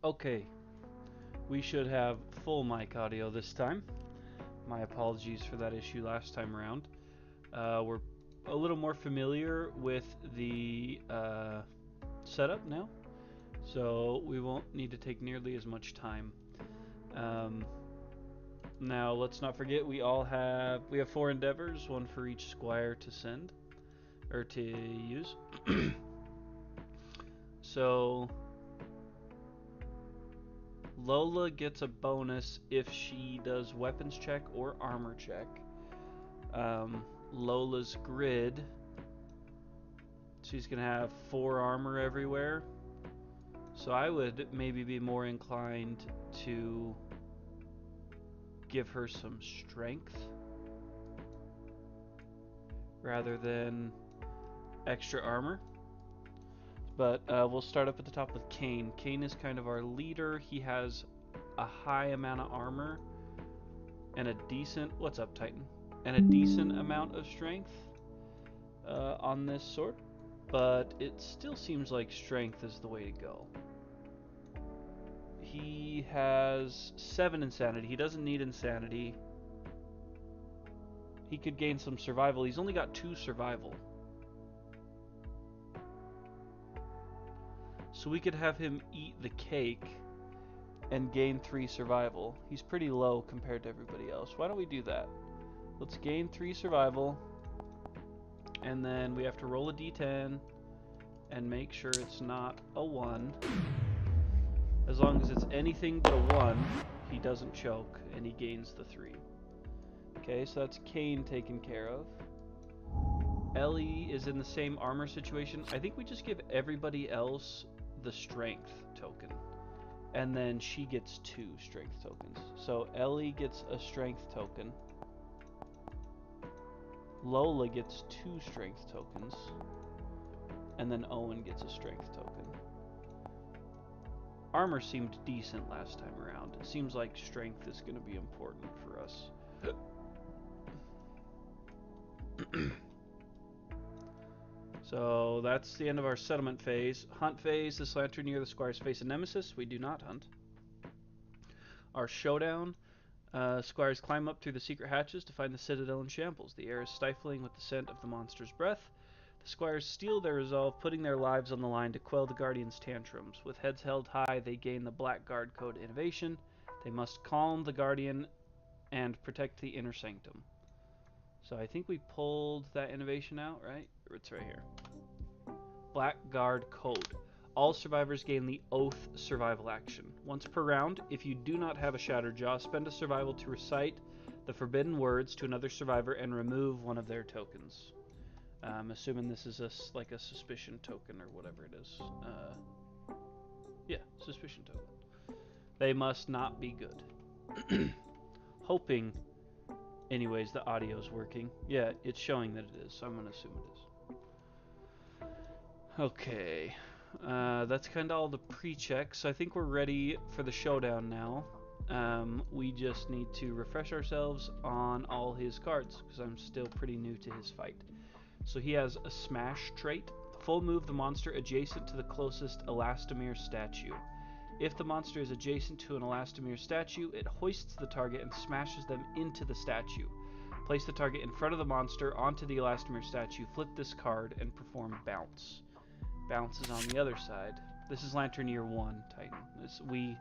Okay, we should have full mic audio this time. My apologies for that issue last time around. We're a little more familiar with the setup now, so we won't need to take nearly as much time. Um, Now, let's not forget we have 4 endeavors, one for each squire to send or to use. So Lola gets a bonus if she does weapons check or armor check. Lola's grid, she's gonna have 4 armor everywhere. So I would maybe be more inclined to give her some strength rather than extra armor. But we'll start up at the top with Kane. Kane is kind of our leader. He has a high amount of armor and a decent, what's up, Titan? And a decent amount of strength on this sword. But it still seems like strength is the way to go. He has 7 insanity. He doesn't need insanity. He could gain some survival. He's only got 2 survival. So we could have him eat the cake and gain 3 survival. He's pretty low compared to everybody else. Why don't we do that? Let's gain 3 survival. And then we have to roll a d10 and make sure it's not a 1. As long as it's anything but a 1, he doesn't choke and he gains the 3. Okay, so that's Kane taken care of. Ellie is in the same armor situation. I think we just give everybody else the strength token. And then she gets 2 strength tokens. So Ellie gets a strength token. Lola gets 2 strength tokens. And then Owen gets a strength token. Armor seemed decent last time around. It seems like strength is going to be important for us. So that's the end of our settlement phase. Hunt phase. This lantern near the squires face a nemesis. We do not hunt. Our showdown. Squires climb up through the secret hatches to find the citadel in shambles. The air is stifling with the scent of the monster's breath. The squires steel their resolve, putting their lives on the line to quell the guardian's tantrums. With heads held high, they gain the Black Guard Code innovation. They must calm the guardian and protect the inner sanctum. So I think we pulled that innovation out, right? It's right here. Black Guard Code. All survivors gain the Oath survival action. Once per round, if you do not have a Shattered Jaw, spend a survival to recite the forbidden words to another survivor and remove one of their tokens. I'm assuming this is like a suspicion token or whatever it is. Yeah, suspicion token. They must not be good. Hoping, anyways, the audio's working. Yeah, it's showing that it is, so I'm going to assume it is. Okay, that's kind of all the pre-checks. I think we're ready for the showdown now. We just need to refresh ourselves on all his cards, because I'm still pretty new to his fight. So he has a smash trait. Full move the monster adjacent to the closest Elastomere statue. If the monster is adjacent to an Elastomere statue, it hoists the target and smashes them into the statue. Place the target in front of the monster onto the Elastomere statue, flip this card, and perform bounce. Bounce is on the other side. This is Lantern Year 1, Titan. We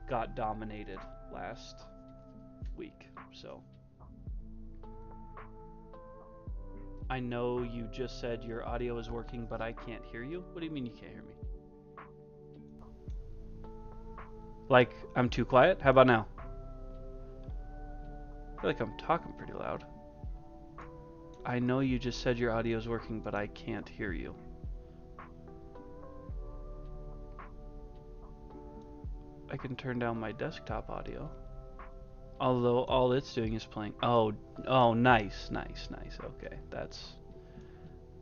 got dominated last week, so... I know you just said your audio is working, but I can't hear you. What do you mean you can't hear me? Like, I'm too quiet? How about now? I feel like I'm talking pretty loud. I know you just said your audio is working, but I can't hear you. I can turn down my desktop audio. Although all it's doing is playing. Oh, nice. Okay, that's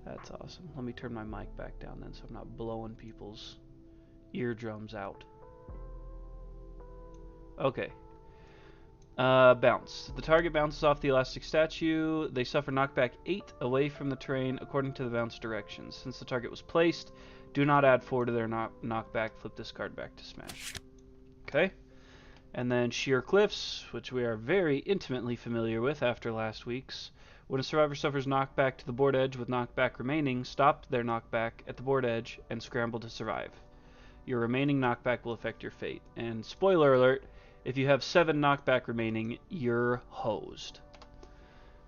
awesome. Let me turn my mic back down then so I'm not blowing people's eardrums out. Okay. Bounce. The target bounces off the elastic statue. They suffer knockback 8 away from the terrain according to the bounce directions. Since the target was placed, do not add 4 to their knockback. Flip this card back to smash. Okay. And then sheer cliffs, which we are very intimately familiar with after last week's. When a survivor suffers knockback to the board edge with knockback remaining, stop their knockback at the board edge and scramble to survive. Your remaining knockback will affect your fate. And spoiler alert, if you have 7 knockback remaining, you're hosed.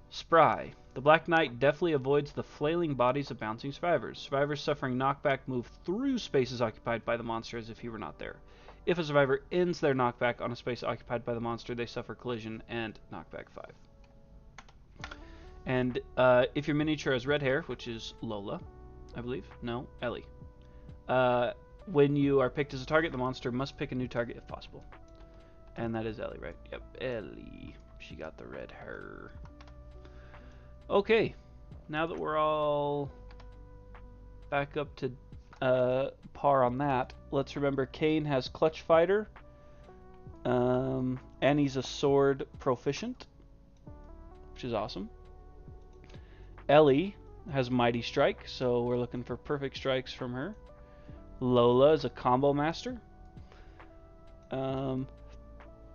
Spry. The Black Knight deftly avoids the flailing bodies of bouncing survivors. Survivors suffering knockback move through spaces occupied by the monster as if he were not there. If a survivor ends their knockback on a space occupied by the monster, they suffer collision and knockback 5. And if your miniature has red hair, which is Lola, I believe. No, Ellie. When you are picked as a target, the monster must pick a new target if possible. And that is Ellie, right? Yep, Ellie. She got the red hair. Okay, now that we're all back up to par on that, let's remember Kane has Clutch Fighter, and he's a sword proficient, which is awesome. Ellie has Mighty Strike, so we're looking for perfect strikes from her. Lola is a combo master. And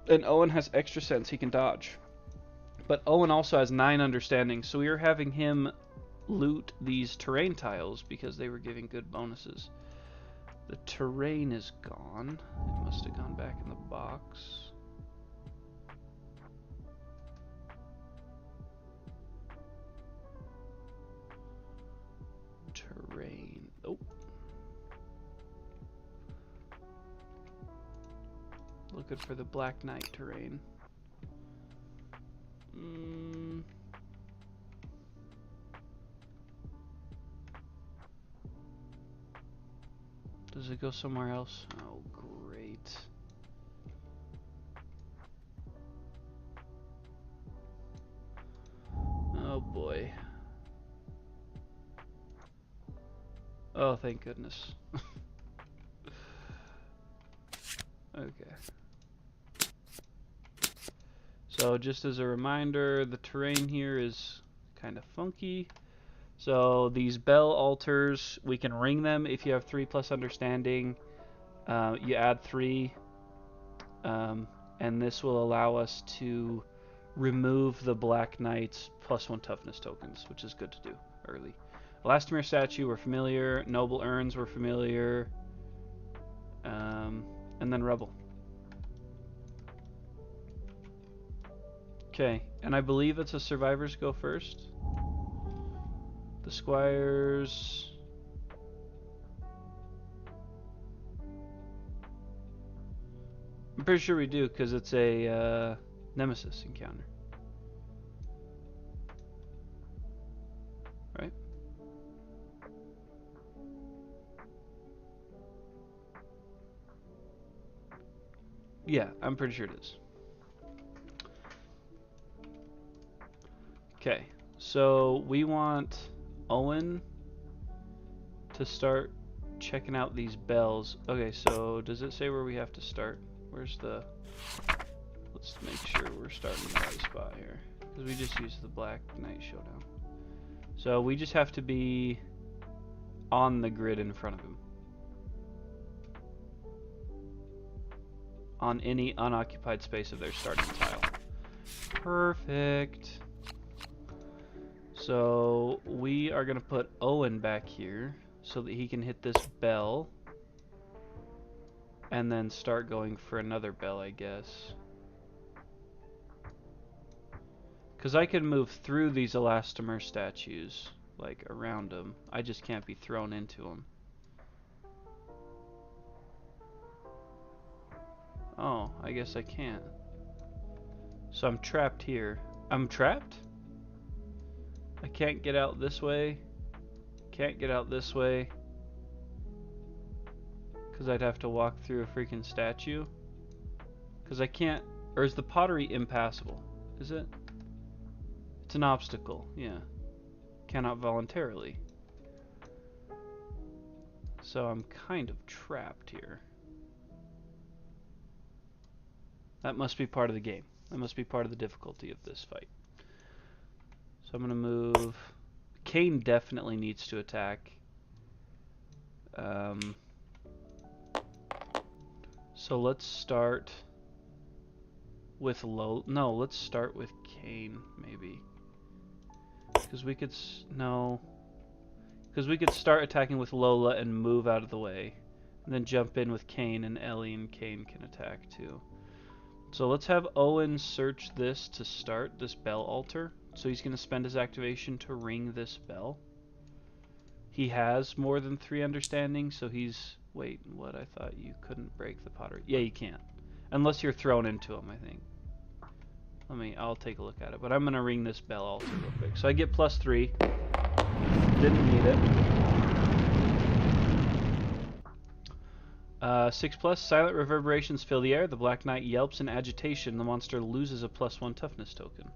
Owen has Extra Sense, he can dodge. But Owen also has 9 understanding, so we are having him loot these terrain tiles because they were giving good bonuses. The terrain is gone. It must have gone back in the box. Terrain. Oh. Looking for the Black Knight terrain. Does it go somewhere else? Oh, great. Oh, boy. Oh, thank goodness. Okay. So just as a reminder, the terrain here is kind of funky. So these bell altars, we can ring them if you have 3+ understanding. You add 3, and this will allow us to remove the Black Knight's +1 toughness tokens, which is good to do early. Elastomere statue were familiar, Noble Urns were familiar, and then Rebel. Okay, and I believe it's a survivors go first. The Squires. I'm pretty sure we do because it's a Nemesis encounter. Right? Yeah, I'm pretty sure it is. Okay, so we want Owen to start checking out these bells. Okay, so does it say where we have to start? Where's the... Let's make sure we're starting in the right spot here, because we just used the Black Knight Showdown. So we just have to be on the grid in front of him. On any unoccupied space of their starting tile. Perfect. So we are going to put Owen back here so that he can hit this bell and then start going for another bell, I guess. Because I can move through these elastomer statues, like around them. I just can't be thrown into them. Oh, I guess I can't. So I'm trapped here. I'm trapped? I can't get out this way. Can't get out this way. Because I'd have to walk through a freaking statue. Because I can't... Or is the pottery impassable? Is it? It's an obstacle, yeah. Cannot voluntarily. So I'm kind of trapped here. That must be part of the game. That must be part of the difficulty of this fight. So I'm going to move... Kane definitely needs to attack. So let's start with No, let's start with Kane, maybe. Because we could... No. Because we could start attacking with Lola and move out of the way. And then jump in with Kane, and Ellie and Kane can attack too. So let's have Owen search this to start, this bell altar. So he's going to spend his activation to ring this bell. He has more than 3 understanding, so he's... Wait, what? I thought you couldn't break the pottery. Yeah, you can't. Unless you're thrown into him, I think. I'll take a look at it. But I'm going to ring this bell altar real quick. So I get +3. Didn't need it. 6+, silent reverberations fill the air. The Black Knight yelps in agitation. The monster loses a +1 toughness token.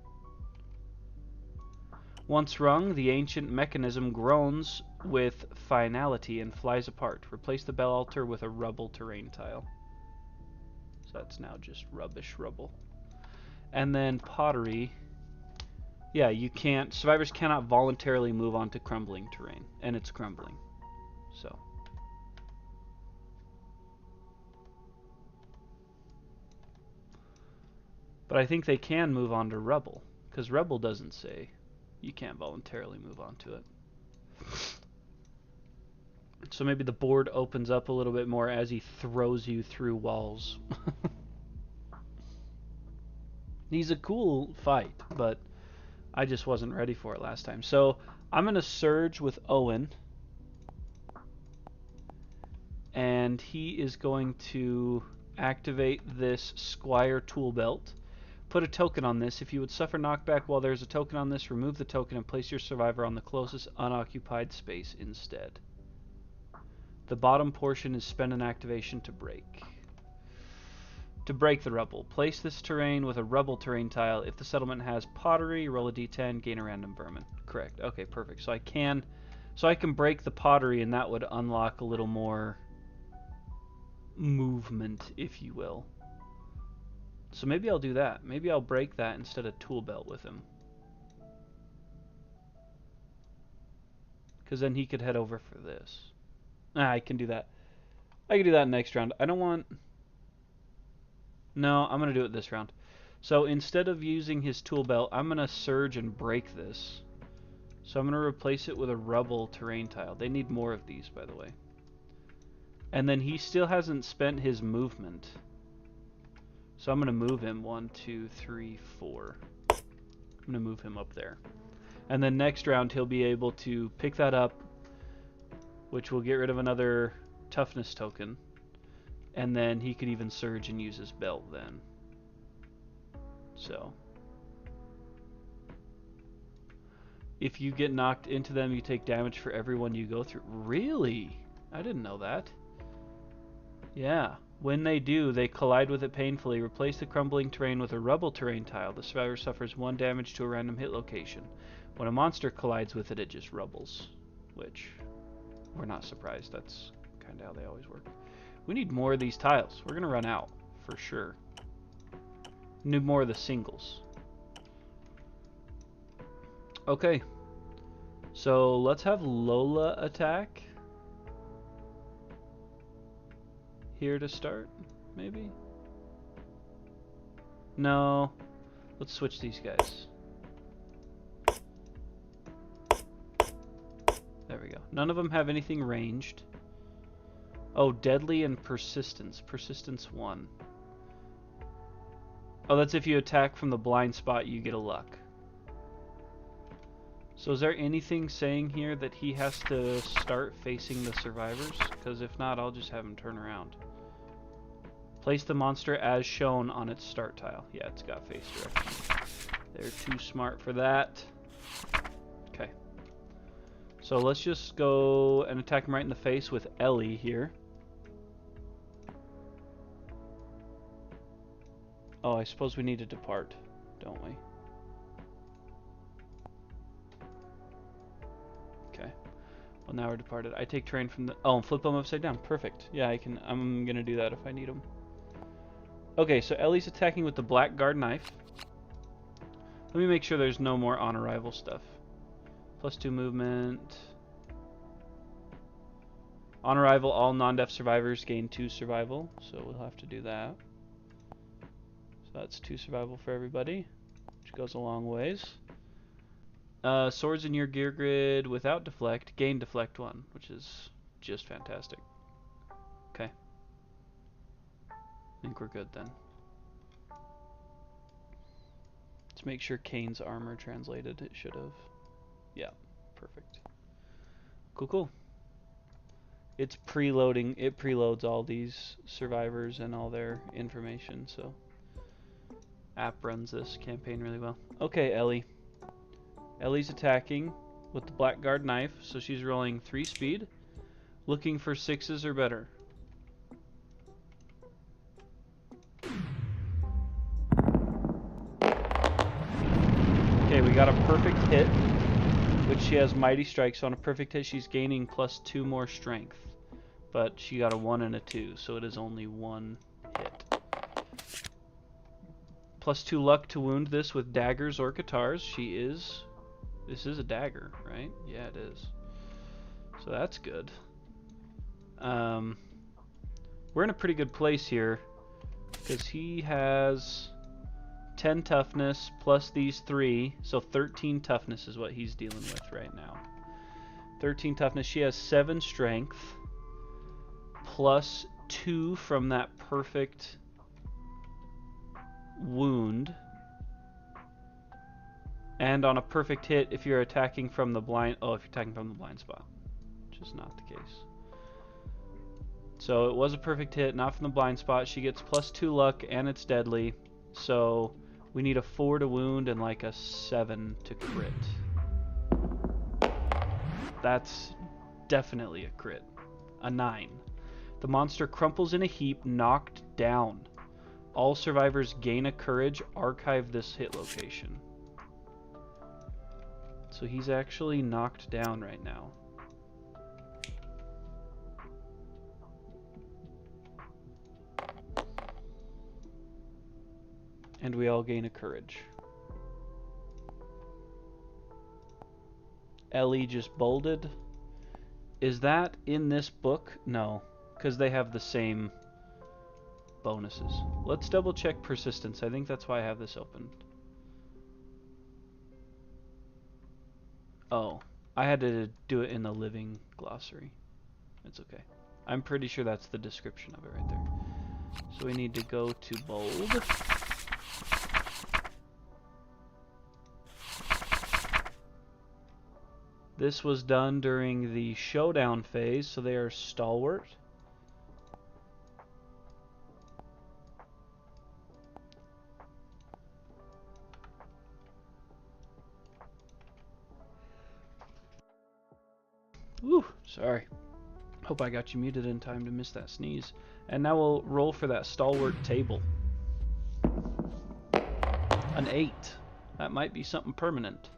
Once rung, the ancient mechanism groans with finality and flies apart. Replace the bell altar with a rubble terrain tile. So that's now just rubbish rubble. And then pottery. Yeah, you can't... Survivors cannot voluntarily move on to crumbling terrain. And it's crumbling. So... But I think they can move on to rubble. Because rubble doesn't say you can't voluntarily move on to it. So maybe the board opens up a little bit more as he throws you through walls. He's a cool fight, but I just wasn't ready for it last time. So I'm going to surge with Owen. And he is going to activate this Squire tool belt. Put a token on this. If you would suffer knockback while there's a token on this, remove the token and place your survivor on the closest unoccupied space instead. The bottom portion is spend an activation to break. To break the rubble, place this terrain with a rubble terrain tile. If the settlement has pottery, roll a d10, gain a random vermin. Correct. Okay, perfect. So I can break the pottery, and that would unlock a little more movement, if you will. So maybe I'll do that. Maybe I'll break that instead of tool belt with him. Because then he could head over for this. I can do that. I can do that next round. I don't want... No, I'm going to do it this round. So instead of using his tool belt, I'm going to surge and break this. So I'm going to replace it with a rubble terrain tile. They need more of these, by the way. And then he still hasn't spent his movement. So I'm going to move him 1, 2, 3, 4. I'm going to move him up there. And then next round he'll be able to pick that up, which will get rid of another toughness token. And then he could even surge and use his belt then. So. If you get knocked into them, you take damage for every one you go through. Really? I didn't know that. Yeah. When they do, they collide with it painfully. Replace the crumbling terrain with a rubble terrain tile. The survivor suffers 1 damage to a random hit location. When a monster collides with it, it just rubbles. Which, we're not surprised. That's kind of how they always work. We need more of these tiles. We're going to run out, for sure. Need more of the singles. Okay. So, let's have Lola attack. Here to start, maybe? No. Let's switch these guys. There we go. None of them have anything ranged. Oh, deadly and persistence. Persistence 1. Oh, that's if you attack from the blind spot, you get a luck. So is there anything saying here that he has to start facing the survivors? Because if not, I'll just have him turn around. Place the monster as shown on its start tile. Yeah, it's got face direction. They're too smart for that. Okay. So let's just go and attack him right in the face with Ellie here. Oh, I suppose we need to depart, don't we? Okay. Well, now we're departed. I take terrain from the... Oh, and flip them upside down. Perfect. Yeah, I can... I'm going to do that if I need them. Okay, so Ellie's attacking with the Blackguard knife. Let me make sure there's no more on arrival stuff. +2 movement. On arrival, all non-deaf survivors gain 2 survival, so we'll have to do that. So that's 2 survival for everybody, which goes a long ways. Swords in your gear grid without deflect, gain deflect 1, which is just fantastic. Okay. I think we're good then. Let's make sure Kane's armor translated. It should have. Yeah, perfect. Cool, cool. It's preloading. It preloads all these survivors and all their information, so app runs this campaign really well. Okay, Ellie. Ellie's attacking with the Blackguard knife, so she's rolling 3 speed, looking for 6s or better. Okay, we got a perfect hit, which she has Mighty Strike, so on a perfect hit she's gaining +2 more strength. But she got a 1 and a 2, so it is only 1 hit. +2 luck to wound this with daggers or guitars. This is a dagger, right? Yeah, it is. So that's good. We're in a pretty good place here, because he has 10 toughness plus these 3, so 13 toughness is what he's dealing with right now. 13 toughness. She has 7 strength plus 2 from that perfect wound. And on a perfect hit, if you're attacking from the blind... Oh, if you're attacking from the blind spot, which is not the case. So it was a perfect hit, not from the blind spot. She gets +2 luck, and it's deadly. So we need a 4 to wound and like a 7 to crit. That's definitely a crit. A 9. The monster crumples in a heap, knocked down. All survivors gain a courage. Archive this hit location. So he's actually knocked down right now. And we all gain a courage. Ellie just bolded. Is that in this book? No, because they have the same bonuses. Let's double check persistence. I think that's why I have this open. Oh, I had to do it in the living glossary. It's okay. I'm pretty sure that's the description of it right there. So we need to go to bold. This was done during the showdown phase, so they are stalwart. Woo, sorry. Hope I got you muted in time to miss that sneeze. And now we'll roll for that stalwart table. An 8. That might be something permanent.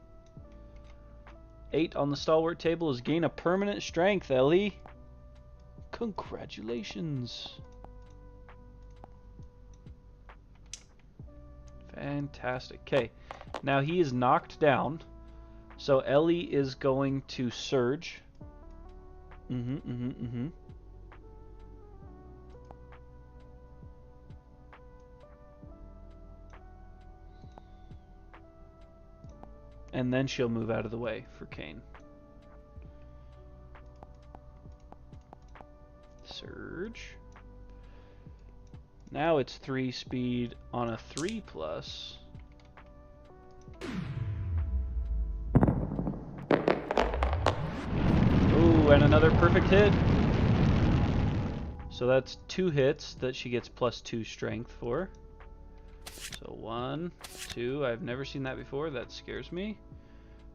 8 on the stalwart table is gain a permanent strength, Ellie. Congratulations. Fantastic. Okay, now he is knocked down. So Ellie is going to surge. And then she'll move out of the way for Kane. Surge. Now it's 3 speed on a 3+. Ooh, and another perfect hit. So that's 2 hits that she gets +2 strength for. So 1, 2, I've never seen that before, that scares me.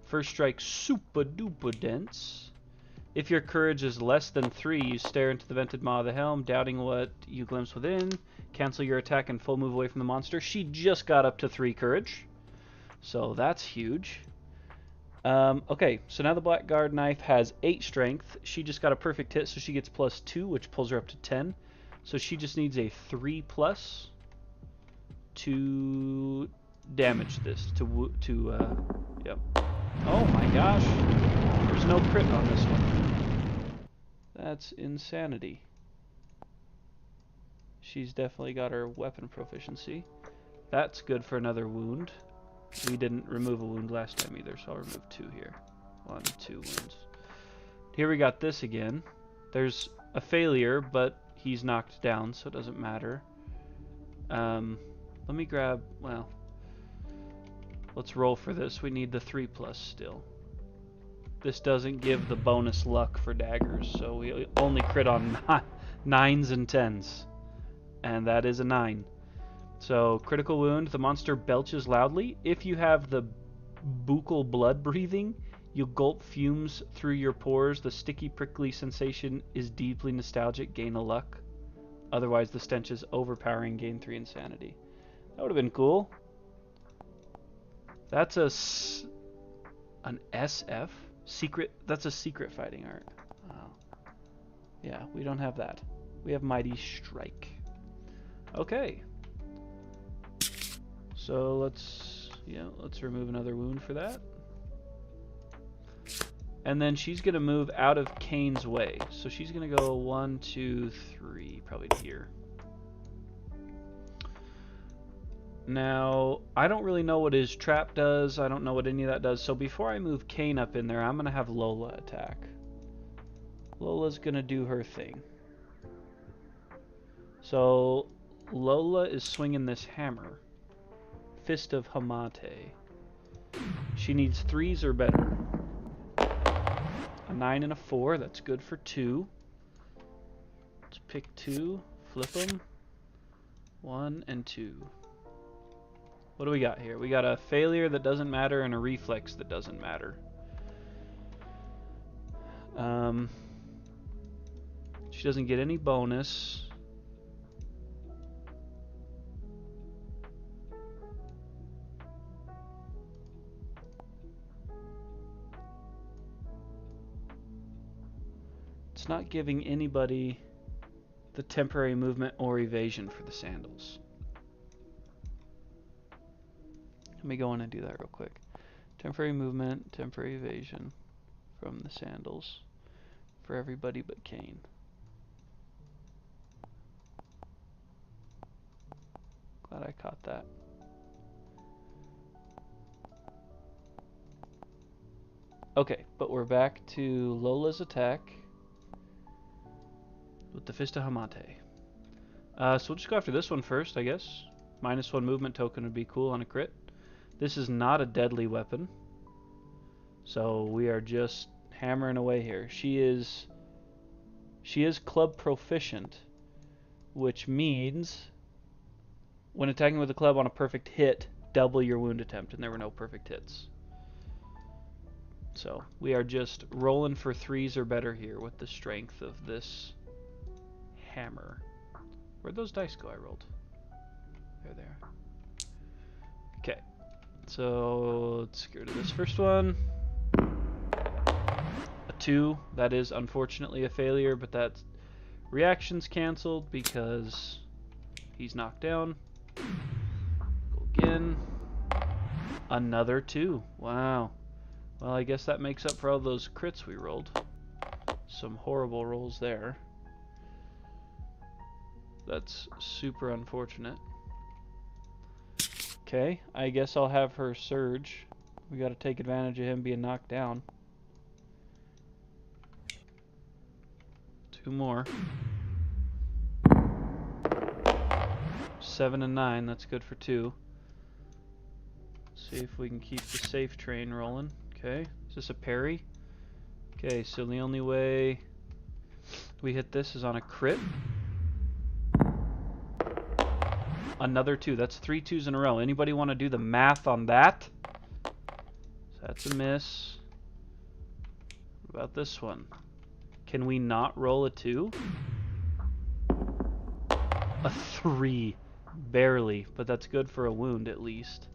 First strike, super duper dense. If your courage is less than 3, you stare into the vented maw of the helm, doubting what you glimpse within. Cancel your attack and full move away from the monster. She just got up to 3 courage, so that's huge. Okay, so now the Blackguard knife has 8 strength. She just got a perfect hit, so she gets +2, which pulls her up to 10. So she just needs a 3+ to damage this. Yep. Oh my gosh, there's no crit on this one. That's insanity. She's definitely got her weapon proficiency. That's good for another wound. We didn't remove a wound last time either, so I'll remove 2 here. 1, 2 wounds. Here we got this again. There's a failure, but he's knocked down, so it doesn't matter. Let me grab, well, let's roll for this. We need the 3+ still. This doesn't give the bonus luck for daggers, so we only crit on 9s and 10s. And that is a 9. So, critical wound, the monster belches loudly. If you have the buccal blood breathing, you gulp fumes through your pores. The sticky, prickly sensation is deeply nostalgic. Gain a luck. Otherwise, the stench is overpowering. Gain 3 insanity. That would have been cool. That's an SF? Secret. That's a secret fighting art. Oh. Yeah, we don't have that. We have Mighty Strike. Okay. So let's remove another wound for that. And then she's going to move out of Kane's way. So she's going to go 1, 2, 3, probably to here. Now, I don't really know what his trap does. I don't know what any of that does. So before I move Kane up in there, I'm going to have Lola attack. Lola's going to do her thing. So Lola is swinging this hammer. Fist of Hamate. She needs 3s or better. A 9 and a 4. That's good for 2. Let's pick 2. Flip them. 1 and 2. What do we got here? We got a failure that doesn't matter and a reflex that doesn't matter. She doesn't get any bonus. It's not giving anybody the temporary movement or evasion for the sandals. Let me go in and do that real quick. Temporary movement, temporary evasion from the sandals for everybody but Kane. Glad I caught that. Okay, but we're back to Lola's attack with the Fist of Hamate. So we'll just go after this one first, I guess. -1 movement token would be cool on a crit. This is not a deadly weapon, so we are just hammering away here. She is club proficient, which means when attacking with a club on a perfect hit, double your wound attempt, and there were no perfect hits. So we are just rolling for 3s or better here with the strength of this hammer. Where'd those dice go I rolled? There they are. Okay. So let's get rid of this first one. A 2. That is unfortunately a failure, but that reaction's canceled because he's knocked down. Go again. Another 2. Wow. Well, I guess that makes up for all those crits we rolled. Some horrible rolls there. That's super unfortunate. Okay, I guess I'll have her surge. We gotta take advantage of him being knocked down. 2 more. 7 and 9, that's good for 2. See if we can keep the safe train rolling. Okay, is this a parry? Okay, so the only way we hit this is on a crit. Another 2. That's 3 2s in a row. Anybody want to do the math on that? So that's a miss. What about this one? Can we not roll a 2? A 3. Barely, but that's good for a wound at least.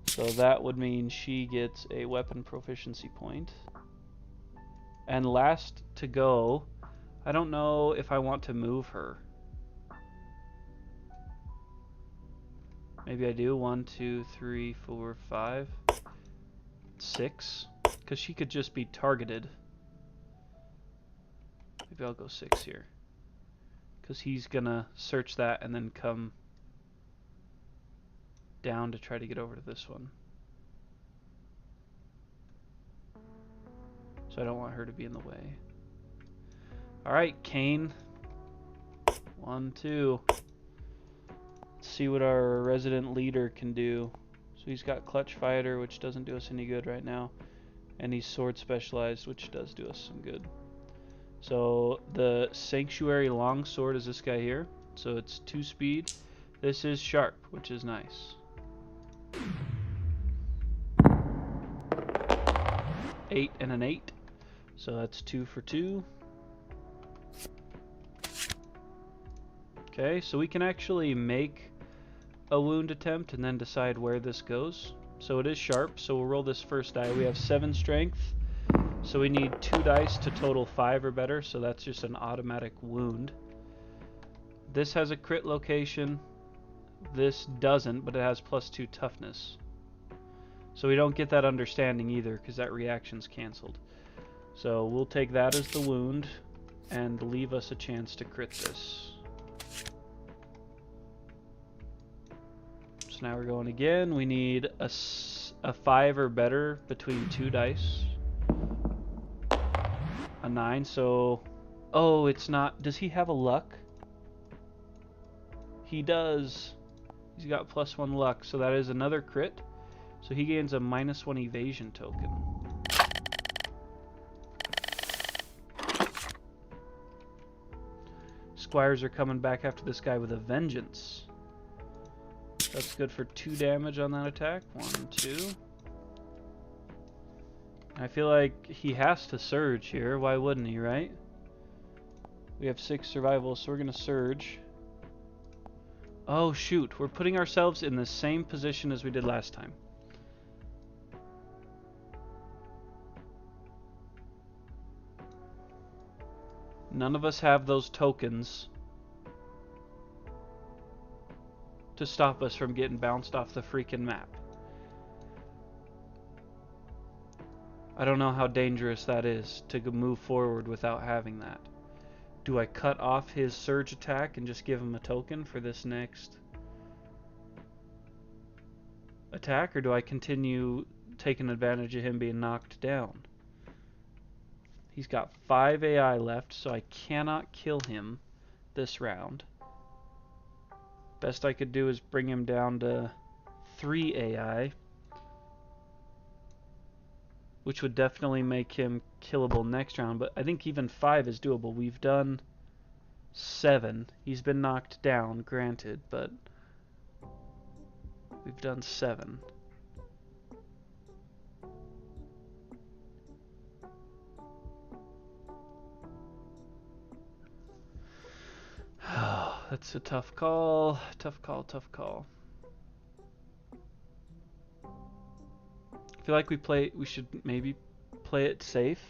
So that would mean she gets a weapon proficiency point. And last to go, I don't know if I want to move her. Maybe I do. 1, 2, 3, 4, 5, 6. Because she could just be targeted. Maybe I'll go 6 here. Because he's going to search that and then come down to try to get over to this one. So I don't want her to be in the way. Alright, Kane. 1, 2. Let's see what our resident leader can do. So he's got Clutch Fighter, which doesn't do us any good right now. And he's Sword Specialized, which does do us some good. So the Sanctuary Longsword is this guy here. So it's 2 speed. This is sharp, which is nice. 8 and an 8. So that's 2 for 2. Okay, so we can actually make a wound attempt and then decide where this goes. So it is sharp, so we'll roll this first die. We have 7 strength, so we need 2 dice to total 5 or better, so that's just an automatic wound. This has a crit location. This doesn't, but it has +2 toughness. So we don't get that understanding either, because that reaction's cancelled. So we'll take that as the wound, and leave us a chance to crit this. So now we're going again. We need a 5 or better between 2 dice. A 9, so... Oh, it's not... Does he have a luck? He does. He's got +1 luck, so that is another crit. So he gains a -1 evasion token. Squires are coming back after this guy with a vengeance. That's good for 2 damage on that attack. 1, 2. I feel like he has to surge here. Why wouldn't he, right? We have 6 survival, so we're going to surge. Oh, shoot. We're putting ourselves in the same position as we did last time. None of us have those tokens to stop us from getting bounced off the freaking map. I don't know how dangerous that is to move forward without having that. Do I cut off his surge attack and just give him a token for this next attack, or do I continue taking advantage of him being knocked down? He's got 5 AI left, so I cannot kill him this round. Best I could do is bring him down to 3 AI, which would definitely make him killable next round, but I think even 5 is doable. We've done 7. He's been knocked down, granted, but we've done 7. That's a tough call. Tough call, tough call. I feel like we should maybe play it safe.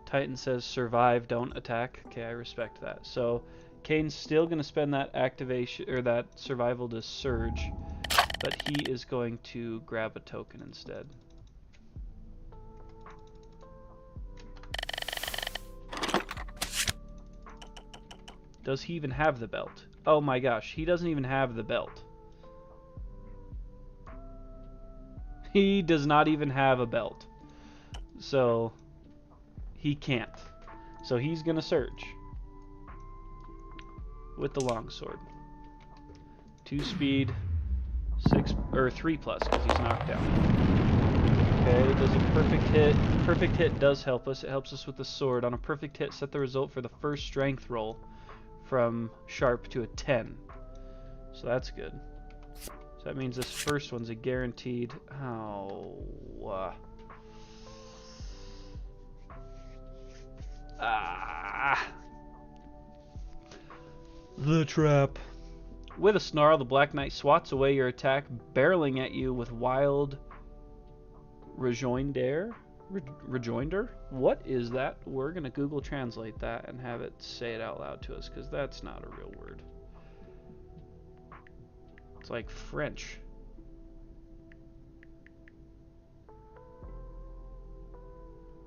Titan says survive, don't attack. Okay, I respect that. So Kane's still going to spend that activation or that survival to surge, but he is going to grab a token instead. Does he even have the belt? Oh my gosh, he doesn't even have the belt. He does not even have a belt. So he can't. So he's gonna surge with the longsword. 2 speed, 6 or 3 plus because he's knocked down. Okay, does a perfect hit. Perfect hit does help us. It helps us with the sword. On a perfect hit, set the result for the first strength roll from sharp to a 10. So that's good. So that means this first one's a guaranteed. The trap. With a snarl, the Black Knight swats away your attack, barreling at you with wild rejoinder. Rejoinder? What is that? We're going to Google Translate that and have it say it out loud to us, because that's not a real word. It's like French.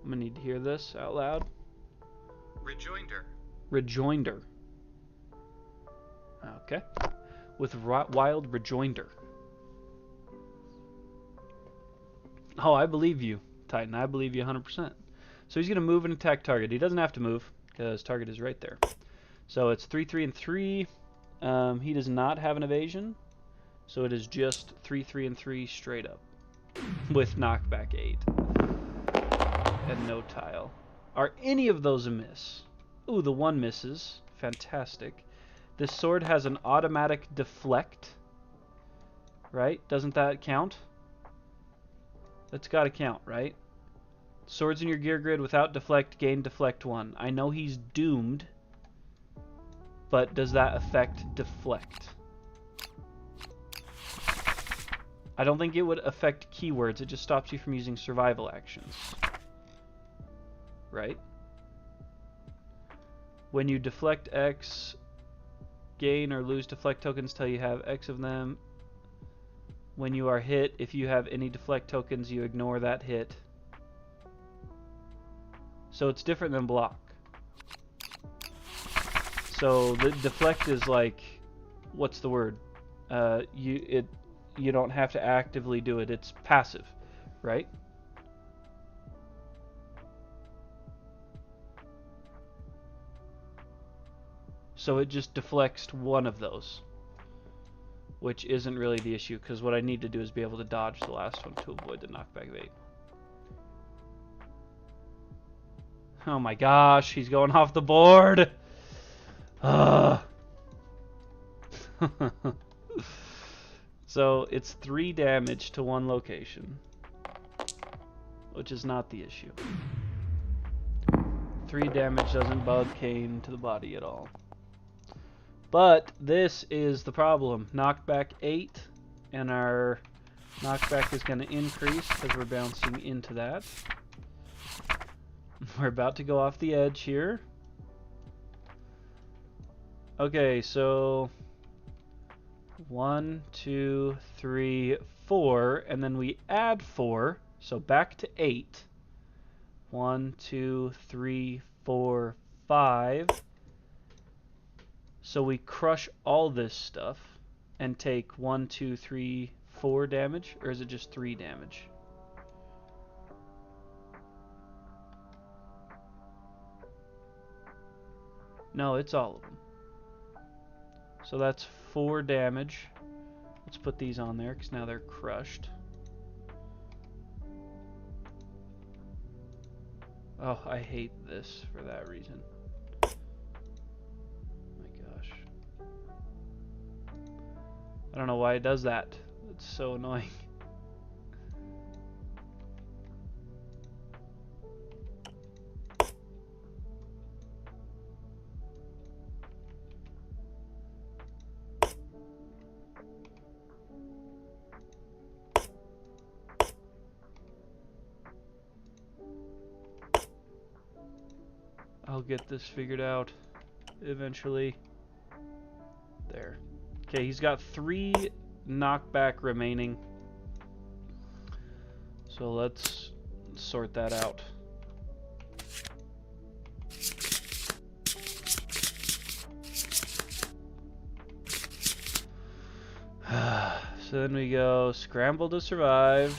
I'm going to need to hear this out loud. Rejoinder. Rejoinder. Okay. With wild rejoinder. Oh, I believe you, Titan. I believe you 100%. So he's going to move and attack target. He doesn't have to move because target is right there. So it's 3, 3, and 3. He does not have an evasion. So it is just 3, 3, and 3 straight up. With knockback 8. And no tile. Are any of those a miss? Ooh, the one misses. Fantastic. This sword has an automatic deflect. Right? Doesn't that count? That's gotta count, right? Swords in your gear grid without deflect gain deflect 1. I know he's doomed, but does that affect deflect? I don't think it would affect keywords. It just stops you from using survival actions. Right? When you deflect X, gain or lose deflect tokens till you have X of them. When you are hit, if you have any deflect tokens, you ignore that hit. So it's different than block. So the deflect is like, what's the word? You don't have to actively do it. It's passive, right? So it just deflects one of those, which isn't really the issue, because what I need to do is be able to dodge the last one to avoid the knockback of 8. Oh my gosh, he's going off the board! So it's 3 damage to one location, which is not the issue. 3 damage doesn't bug Kane to the body at all. But this is the problem. Knockback 8, and our knockback is going to increase because we're bouncing into that. We're about to go off the edge here. Okay, so 1, 2, 3, 4, and then we add 4, so back to 8. 1, 2, 3, 4, 5. So we crush all this stuff and take 1, 2, 3, 4 damage, or is it just 3 damage? No, it's all of them. So that's 4 damage. Let's put these on there because now they're crushed. Oh, I hate this for that reason. My gosh. I don't know why it does that. It's so annoying. I'll get this figured out eventually. There. Okay, he's got 3 knockback remaining. So let's sort that out. So then we go scramble to survive.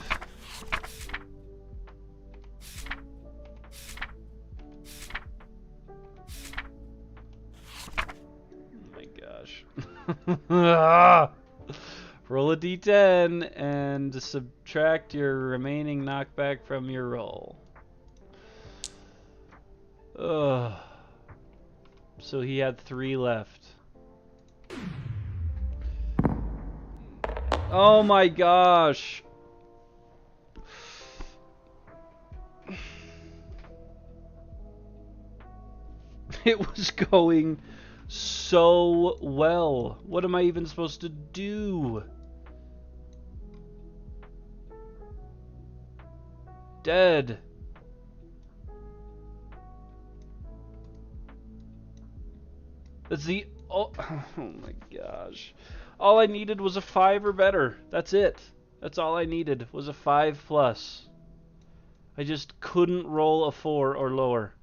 Roll a d10 and subtract your remaining knockback from your roll. Ugh. So he had 3 left. Oh my gosh. It was going so well. What am I even supposed to do? Dead. That's the... Oh my gosh. All I needed was a 5 or better. That's it. That's all I needed was a 5 plus. I just couldn't roll a 4 or lower.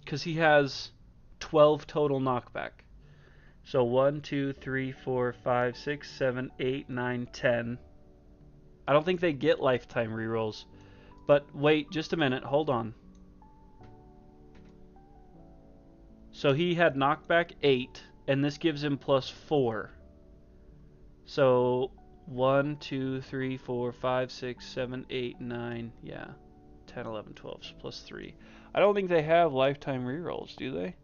because he has 12 total knockback. So 1, 2, 3, 4, 5, 6, 7, 8, 9, 10. I don't think they get lifetime rerolls. But wait, just a minute. Hold on. So he had knockback 8, and this gives him plus 4. So 1, 2, 3, 4, 5, 6, 7, 8, 9. Yeah. 10, 11, 12 plus 3. I don't think they have lifetime rerolls, do they?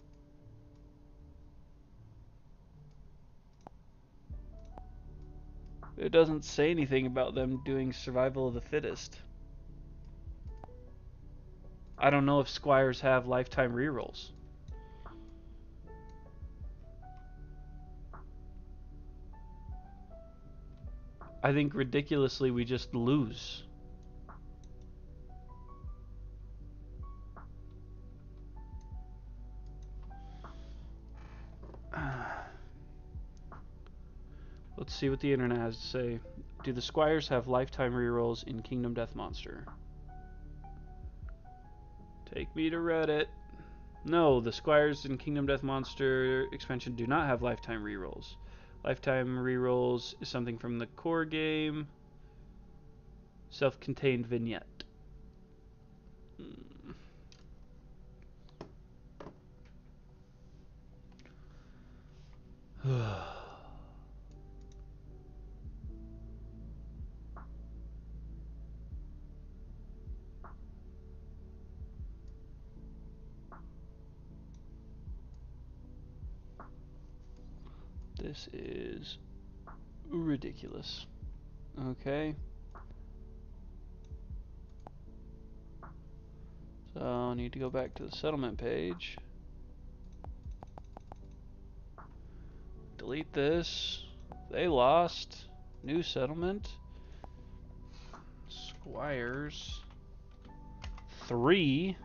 It doesn't say anything about them doing survival of the fittest. I don't know if Squires have lifetime rerolls. I think ridiculously we just lose. Let's see what the internet has to say. Do the Squires have lifetime rerolls in Kingdom Death Monster? Take me to Reddit. No, the Squires in Kingdom Death Monster expansion do not have lifetime rerolls. Lifetime rerolls is something from the core game. Self-contained vignette. This is ridiculous. Okay. So I need to go back to the settlement page. Delete this. They lost. New settlement. Squires. 3.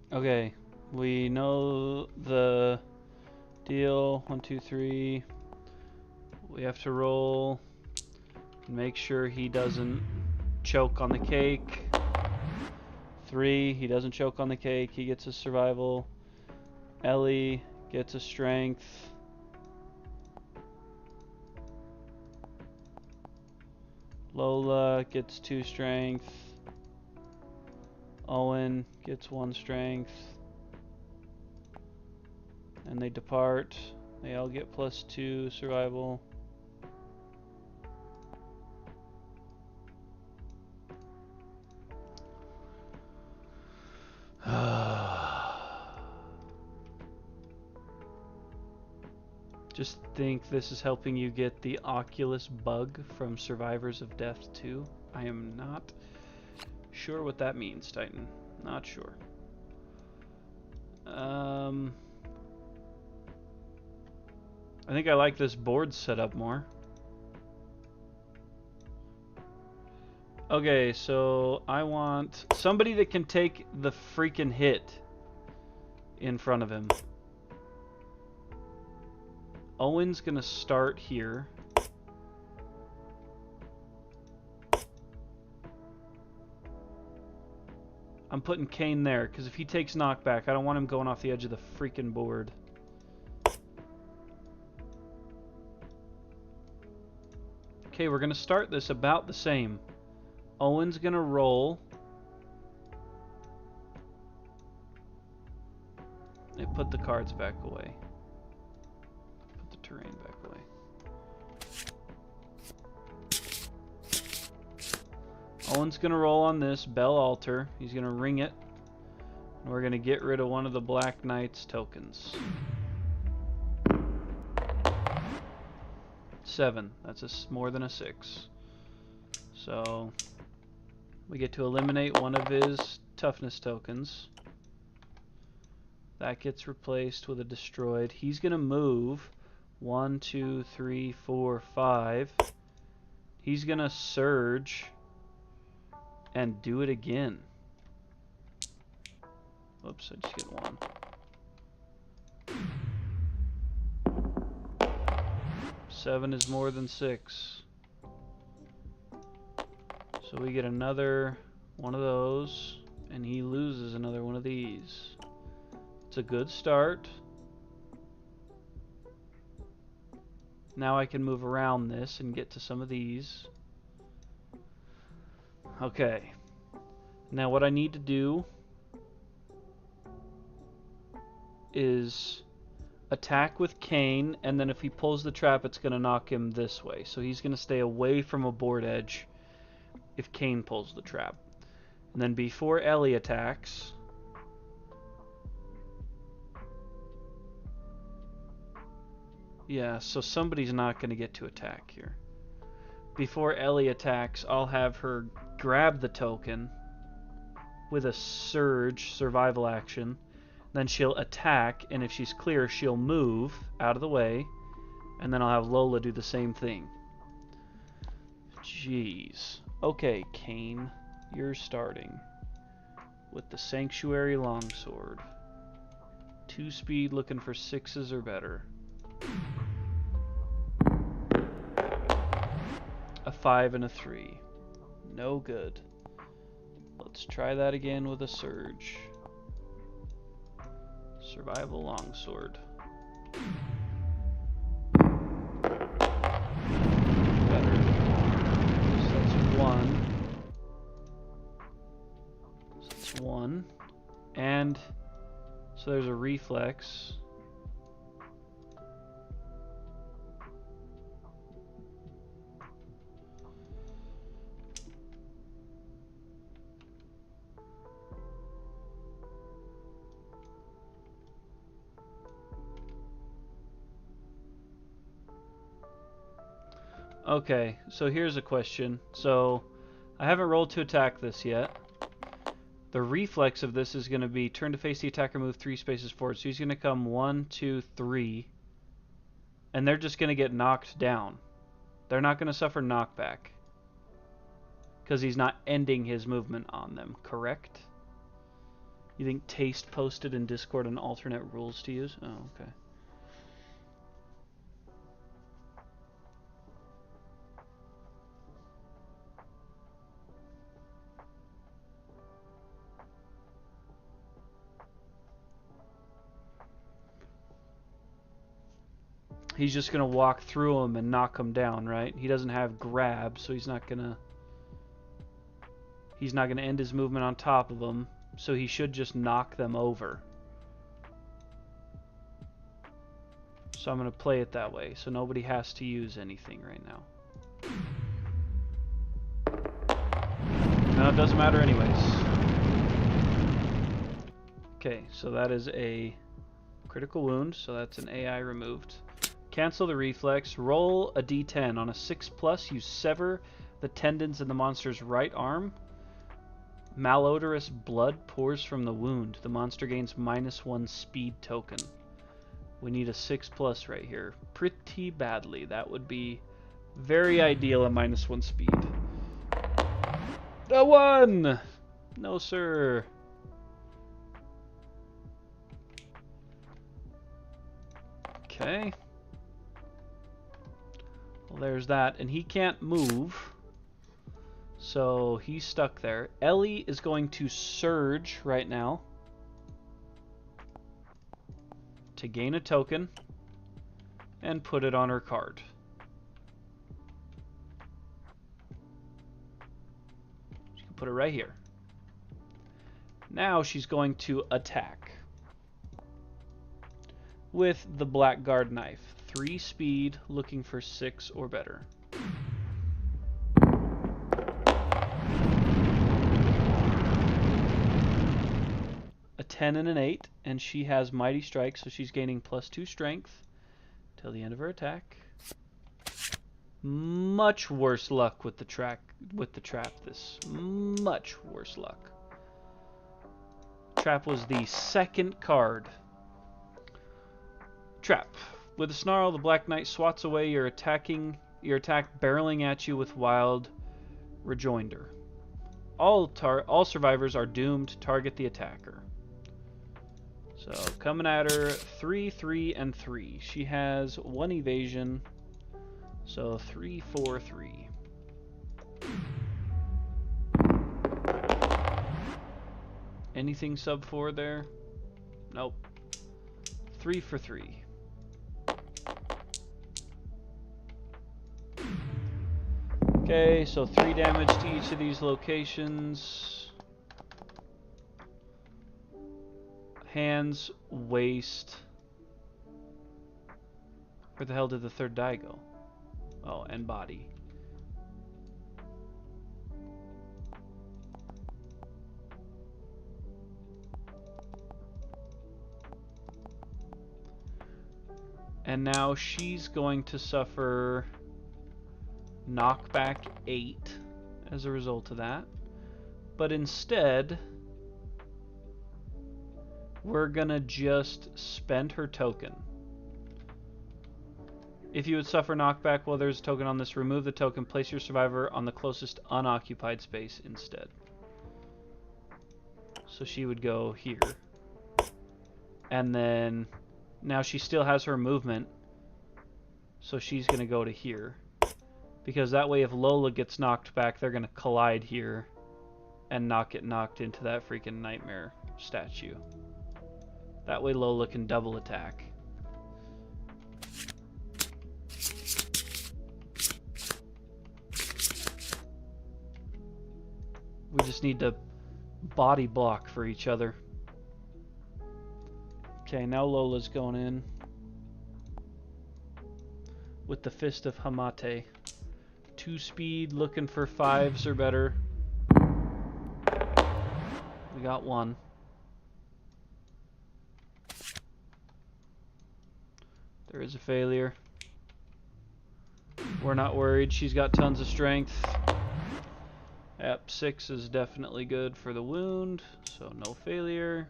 Okay, we know the deal. 1, 2, 3. We have to roll. Make sure he doesn't choke on the cake. 3, he doesn't choke on the cake. He gets a survival. Ellie gets a strength. Lola gets 2 strength. Owen gets 1 strength. And they depart. They all get plus 2 survival. Just think this is helping you get the Oculus bug from Survivors of Death 2. I am not sure what that means, Titan. Not sure. I think I like this board setup more. Okay, so I want somebody that can take the freaking hit in front of him. Owen's gonna start here. I'm putting Kane there, because if he takes knockback, I don't want him going off the edge of the freaking board. Okay, we're gonna start this about the same. Owen's gonna roll. They put the cards back away. Put the terrain back away. Owen's gonna roll on this bell altar. He's gonna ring it. We're going to get rid of one of the Black Knight's tokens. 7. That's more than a 6. So we get to eliminate one of his toughness tokens. That gets replaced with a destroyed. He's going to move 1, 2, 3, 4, 5. He's going to surge and do it again. Whoops, I just get 1. Seven is more than 6. So we get another one of those, and he loses another one of these. It's a good start. Now I can move around this and get to some of these. Okay. Now what I need to do is attack with Kane, and then if he pulls the trap, it's going to knock him this way. So he's going to stay away from a board edge if Kane pulls the trap. And then before Ellie attacks, yeah, so somebody's not going to get to attack here. Before Ellie attacks, I'll have her grab the token with a surge survival action. Then she'll attack, and if she's clear, she'll move out of the way, and then I'll have Lola do the same thing. Jeez. Okay, Kane, you're starting with the Sanctuary Longsword. 2 speed, looking for 6s or better. A 5 and a 3. No good. Let's try that again with a surge. Survival Longsword. Better. So that's 1. So that's 1. And so there's a reflex. Okay, so here's a question. So, I haven't rolled to attack this yet. The reflex of this is going to be turn to face the attacker, move 3 spaces forward. So he's going to come 1, 2, 3. And they're just going to get knocked down. They're not going to suffer knockback. Because he's not ending his movement on them, correct? You think Taste posted in Discord an alternate rules to use? Oh, okay. He's just going to walk through them and knock them down, right? He doesn't have grab, so he's not going to end his movement on top of them, so he should just knock them over. So I'm going to play it that way, so nobody has to use anything right now. No, it doesn't matter anyways. Okay, so that is a critical wound, so that's an AI removed. Cancel the reflex. Roll a d10. On a 6+, you sever the tendons in the monster's right arm. Malodorous blood pours from the wound. The monster gains -1 speed token. We need a 6+ right here. Pretty badly. That would be very ideal at -1 speed. A 1! No, sir. Okay. Well, there's that. And he can't move. So he's stuck there. Ellie is going to surge right now to gain a token and put it on her card. She can put it right here. Now she's going to attack with the Blackguard knife. 3 speed, looking for 6 or better. 10 and an 8, and she has Mighty Strike, so she's gaining +2 strength till the end of her attack. Much worse luck with the trap. This much worse luck. Trap was the second card. Trap. With a snarl, the Black Knight swats away your attack, barreling at you with Wild Rejoinder. All survivors are doomed to target the attacker. So coming at her, 3, 3, and 3. She has 1 evasion, so 3, 4, 3. Anything sub 4 there? Nope. 3 for 3. Okay, so 3 damage to each of these locations. Hands, waist. Where the hell did the third die go? Oh, and body. And now she's going to suffer knockback 8 as a result of that. But instead, we're gonna just spend her token. If you would suffer knockback while there's a token on this, remove the token, place your survivor on the closest unoccupied space instead. So she would go here. And then now she still has her movement, so she's gonna go to here. Because that way if Lola gets knocked back, they're gonna collide here and not get knocked into that freaking nightmare statue. That way Lola can double attack. We just need to body block for each other. Okay, now Lola's going in with the Fist of Hamate. 2 speed, looking for 5s or better. We got 1. There is a failure. We're not worried. She's got tons of strength. Yep, 6 is definitely good for the wound, so no failure.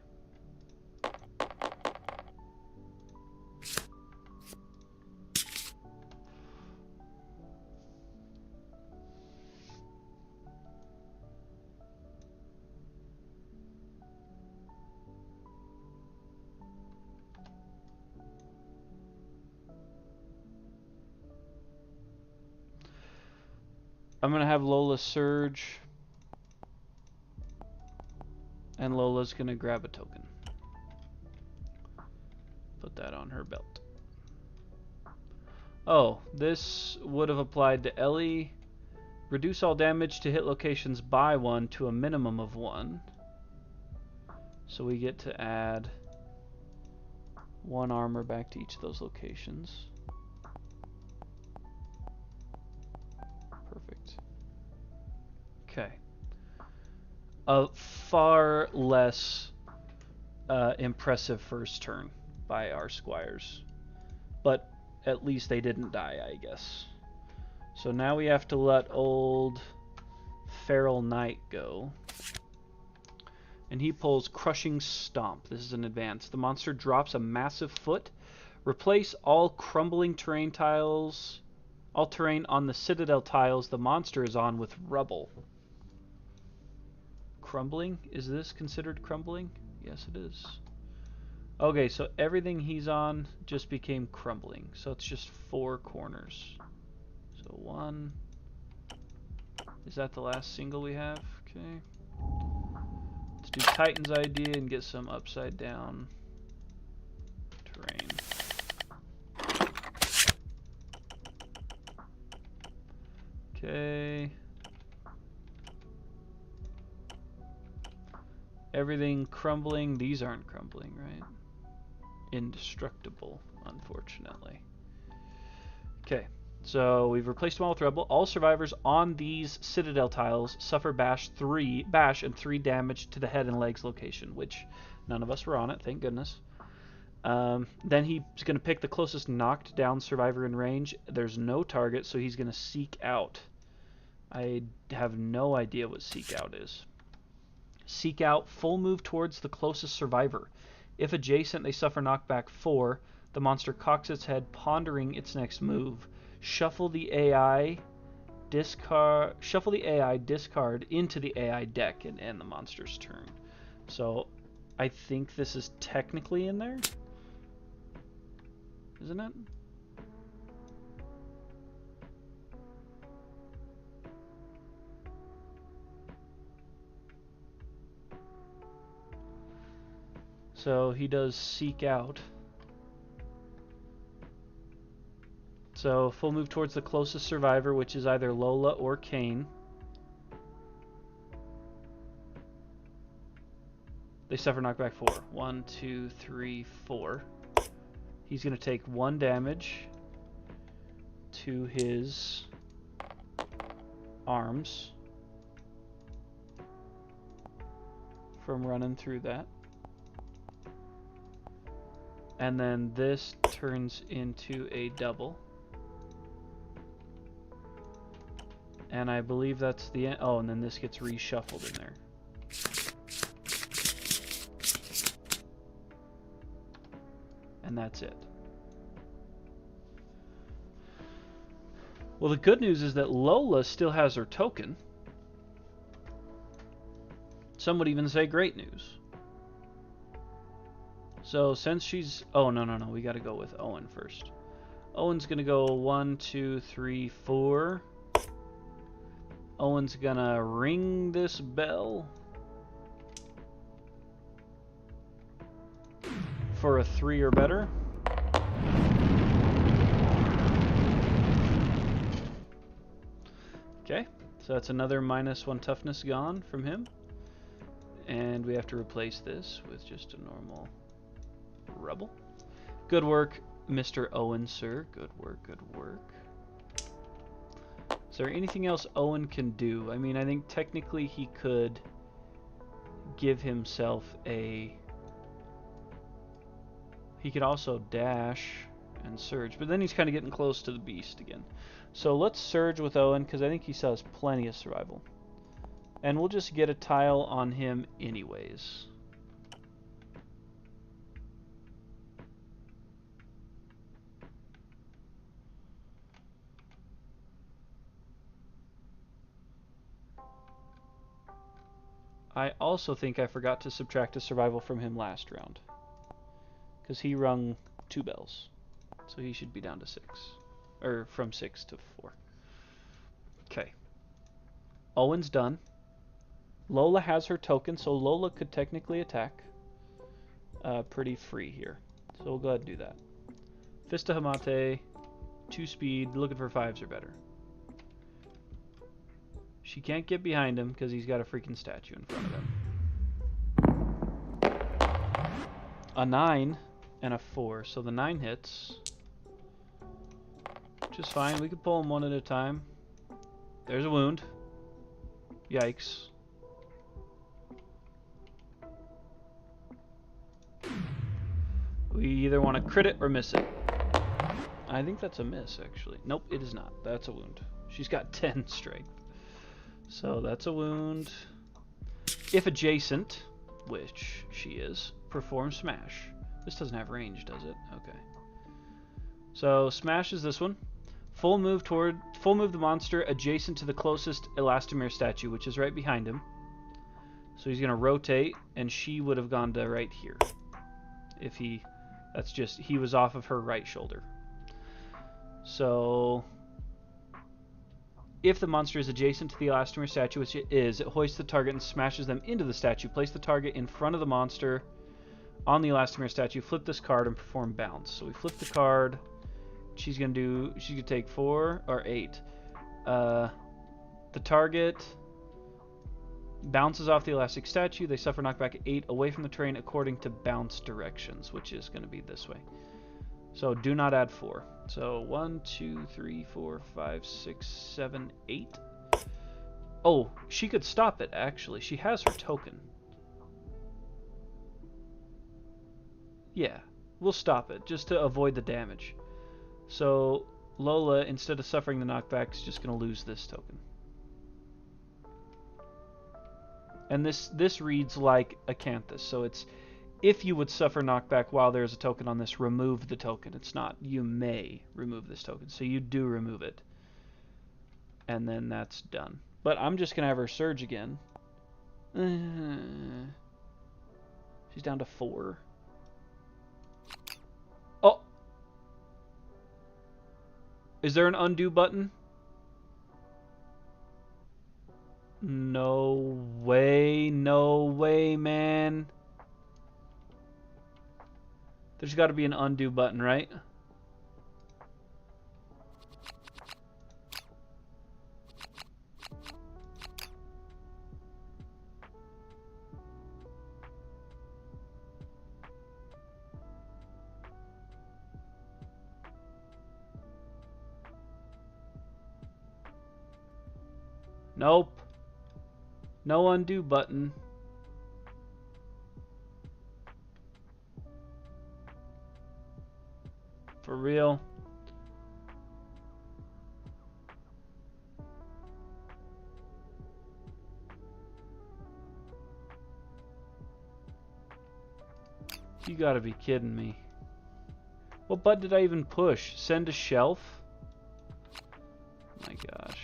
I'm going to have Lola surge, and Lola's going to grab a token. Put that on her belt. Oh, this would have applied to Ellie. Reduce all damage to hit locations by 1 to a minimum of 1. So we get to add 1 armor back to each of those locations. Perfect. Okay. A far less impressive first turn by our squires. But at least they didn't die, I guess. So now we have to let old Feral Knight go. And he pulls Crushing Stomp. This is an advance. The monster drops a massive foot. Replace all crumbling terrain tiles, all terrain on the Citadel tiles the monster is on with rubble. Crumbling? Is this considered crumbling? Yes, it is. Okay, so everything he's on just became crumbling. So it's just 4 corners. So 1. Is that the last single we have? Okay. Let's do Titan's idea and get some upside down terrain. Okay. Everything crumbling. These aren't crumbling, right? Indestructible, unfortunately. Okay. So we've replaced them all with Rebel. All survivors on these Citadel tiles suffer bash and 3 damage to the head and legs location, which None of us were on it, thank goodness. Then he's going to pick the closest knocked down survivor in range. There's no target, so he's going to seek out. I have no idea what seek out is. Seek out, full move towards the closest survivor. If adjacent, they suffer knockback 4. The monster cocks its head, pondering its next move. Shuffle the AI, discard into the AI deck, and end the monster's turn. So I think this is technically in there, isn't it? So he does seek out. So full move towards the closest survivor, which is either Lola or Kane. They suffer knockback 4. 1, 2, 3, 4. He's going to take 1 damage to his arms from running through that. And then this turns into a double. And I believe that's the end. Oh, and then this gets reshuffled in there. And that's it. Well, the good news is that Lola still has her token. Some would even say great news. So since she's... Oh, no. We got to go with Owen first. Owen's going to go 1, 2, 3, 4. Owen's going to ring this bell for a 3 or better. Okay, so that's another -1 toughness gone from him. And we have to replace this with just a normal rebel. Good work, Mr. Owen, sir. Good work, good work. Is there anything else Owen can do? I mean, I think technically he could give himself a... He could also dash and surge, but then he's kind of getting close to the beast again. So let's surge with Owen, because I think he still has plenty of survival. And we'll just get a tile on him anyways. I also think I forgot to subtract a survival from him last round, because he rung 2 bells. So he should be down to 6. Or from 6 to 4. Okay. Owen's done. Lola has her token, so Lola could technically attack. Pretty free here. So we'll go ahead and do that. Fista Hamate, 2 speed, looking for 5s or better. She can't get behind him because he's got a freaking statue in front of him. A 9 and a 4, so the 9 hits. Which is fine, we can pull them one at a time. There's a wound. Yikes. We either want to crit it or miss it. I think that's a miss, actually. Nope, it is not. That's a wound. She's got 10 strength. So that's a wound. If adjacent, which she is, perform smash. This doesn't have range, does it? Okay. So smash is this one. Full move the monster adjacent to the closest Elastomere statue, which is right behind him. So he's going to rotate, and she would have gone to right here. If he... That's just... He was off of her right shoulder. So... If the monster is adjacent to the Elastomere statue, which it is, it hoists the target and smashes them into the statue. Place the target in front of the monster on the Elastomere statue. Flip this card and perform bounce. So we flip the card. She's gonna take 4 or 8. The target bounces off the elastic statue. They suffer knockback 8 away from the terrain according to bounce directions, which is gonna be this way. So do not add 4. So 1, 2, 3, 4, 5, 6, 7, 8. Oh, she could stop it, actually. She has her token. Yeah, we'll stop it just to avoid the damage. So Lola, instead of suffering the knockback, is just going to lose this token. And this reads like Acanthus, so it's if you would suffer knockback while there's a token on this, remove the token. It's not you may remove this token, so you do remove it. And then that's done. But I'm just going to have her surge again. She's down to 4. Oh! Is there an undo button? No way, man. There's got to be an undo button, right? Nope. No undo button. For real. You gotta be kidding me. What button did I even push? Send to shelf? My gosh.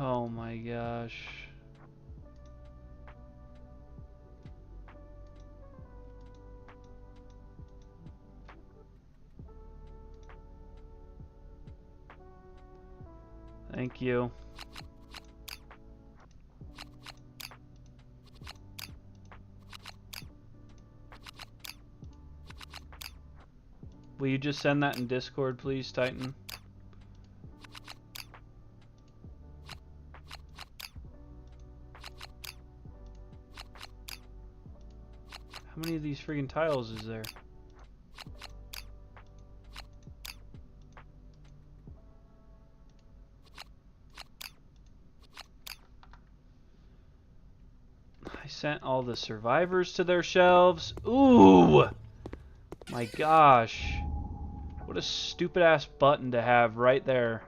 Oh my gosh. Thank you. Will you just send that in Discord, please, Titan? How many of these friggin' tiles is there? I sent all the survivors to their shelves. Ooh! My gosh. What a stupid ass button to have right there.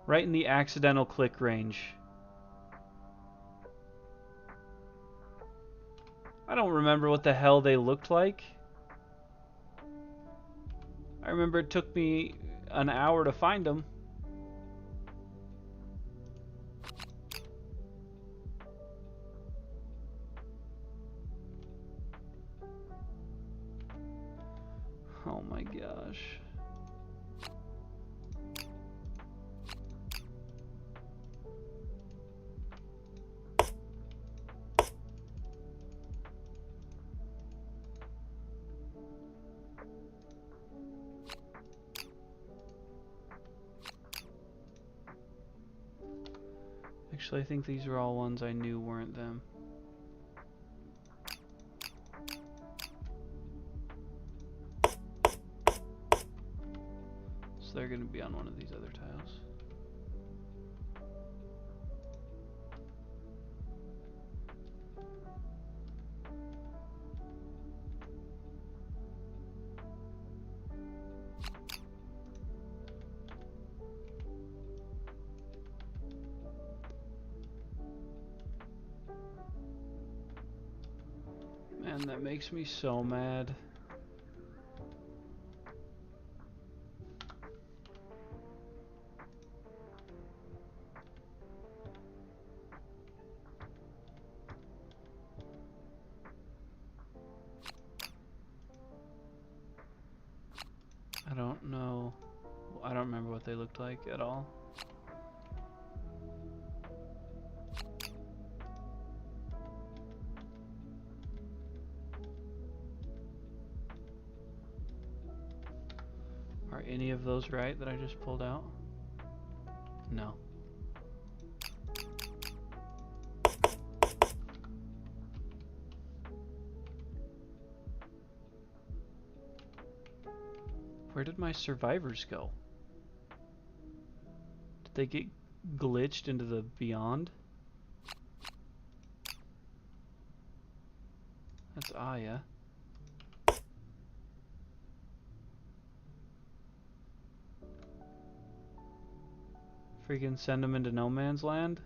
Right in the accidental click range. I don't remember what the hell they looked like. I remember it took me an hour to find them. Oh my gosh. Actually, I think these are all ones I knew weren't them. So they're going to be on one of these other tiles. Man, that makes me so mad. I don't know. I don't remember what they looked like at all. Are any of those right that I just pulled out? No. Where did my survivors go? they get glitched into the beyond? That's Aya. Freaking send them into no man's land?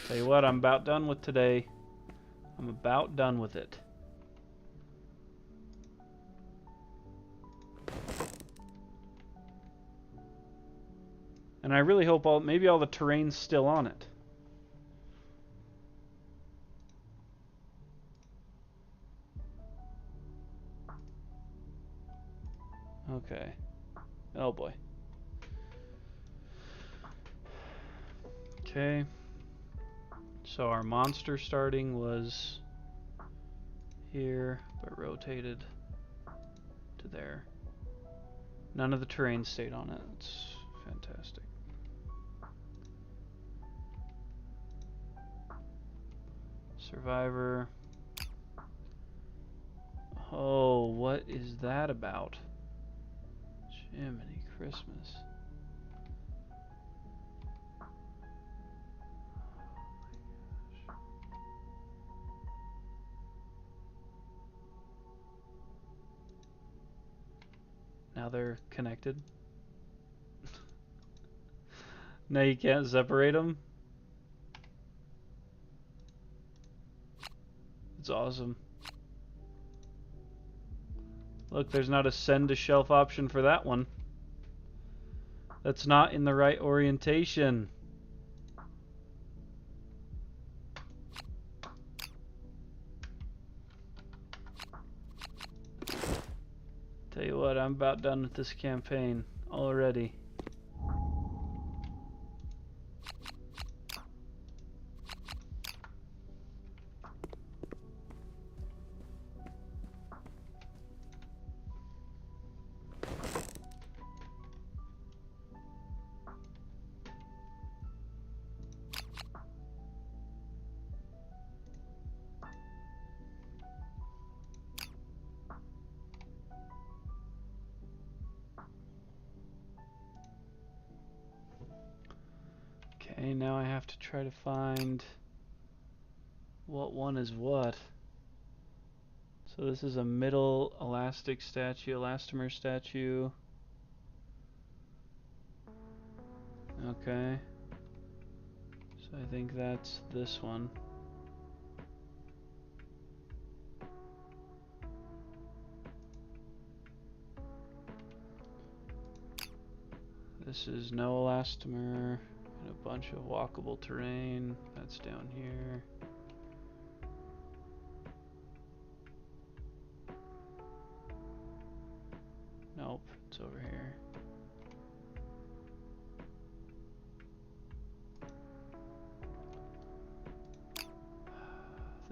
Tell you what, I'm about done with today. I'm about done with it. And I really hope maybe all the terrain's still on it. Okay. Oh boy. Okay. So our monster starting was here, but rotated to there. None of the terrain stayed on it. It's fantastic. Survivor. Oh, what is that about? Jiminy Christmas. Now they're connected. Now you can't separate them. It's awesome. Look, there's not a send to shelf option for that one. That's not in the right orientation. Tell you what, I'm about done with this campaign already. Okay, now I have to try to find what one is what. So this is a middle elastic statue, elastomer statue. Okay. So I think that's this one. This is no elastomer and a bunch of walkable terrain. That's down here. Nope, it's over here.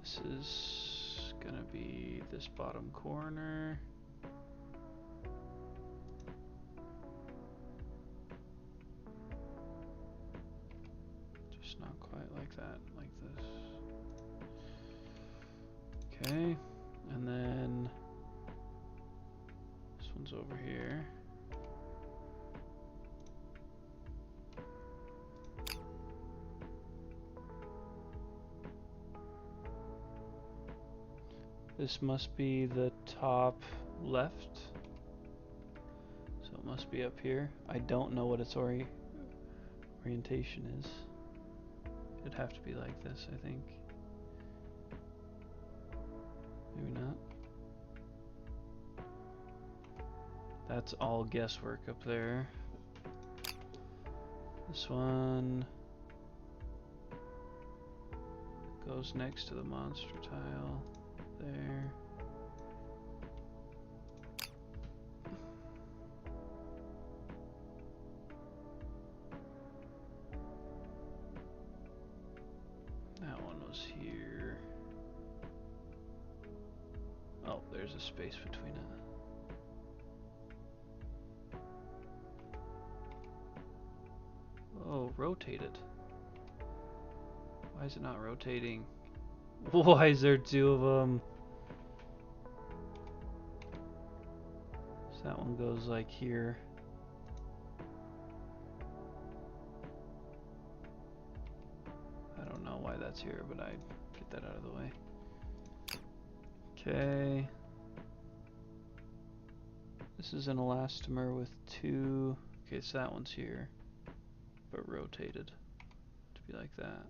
This is gonna be this bottom corner. Just not quite like that, like this. Okay, and then this one's over here. This must be the top left. So it must be up here. I don't know what its orientation is. It'd have to be like this, I think. Maybe not. That's all guesswork up there. This one goes next to the monster tile there. That one was here. Oh, there's a space between it. Oh, rotated. Why is it not rotating? Why is there two of them? So that one goes like here. I don't know why that's here, but I get that out of the way. Okay. This is an elastomer with two. Okay, so that one's here, but rotated to be like that.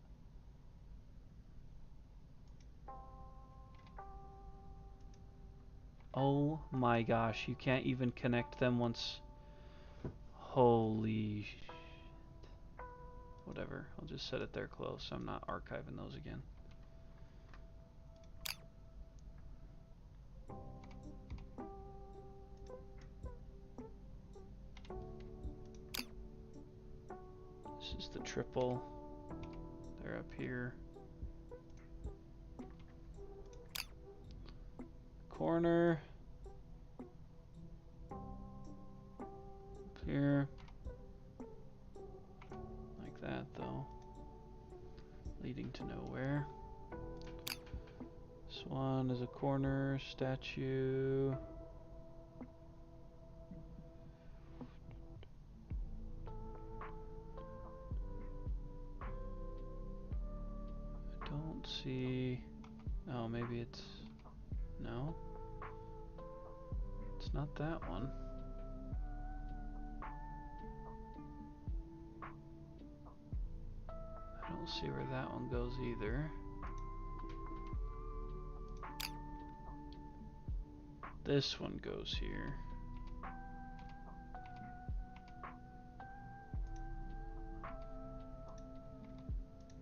Oh my gosh, you can't even connect them once. Holy shit. Whatever, I'll just set it there close. I'm not archiving those again. This is the triple. They're up here. Corner. Up here. Like that though. Leading to nowhere. This one is a corner statue. I don't see. Oh, maybe it's. No. It's not that one. I don't see where that one goes either. This one goes here.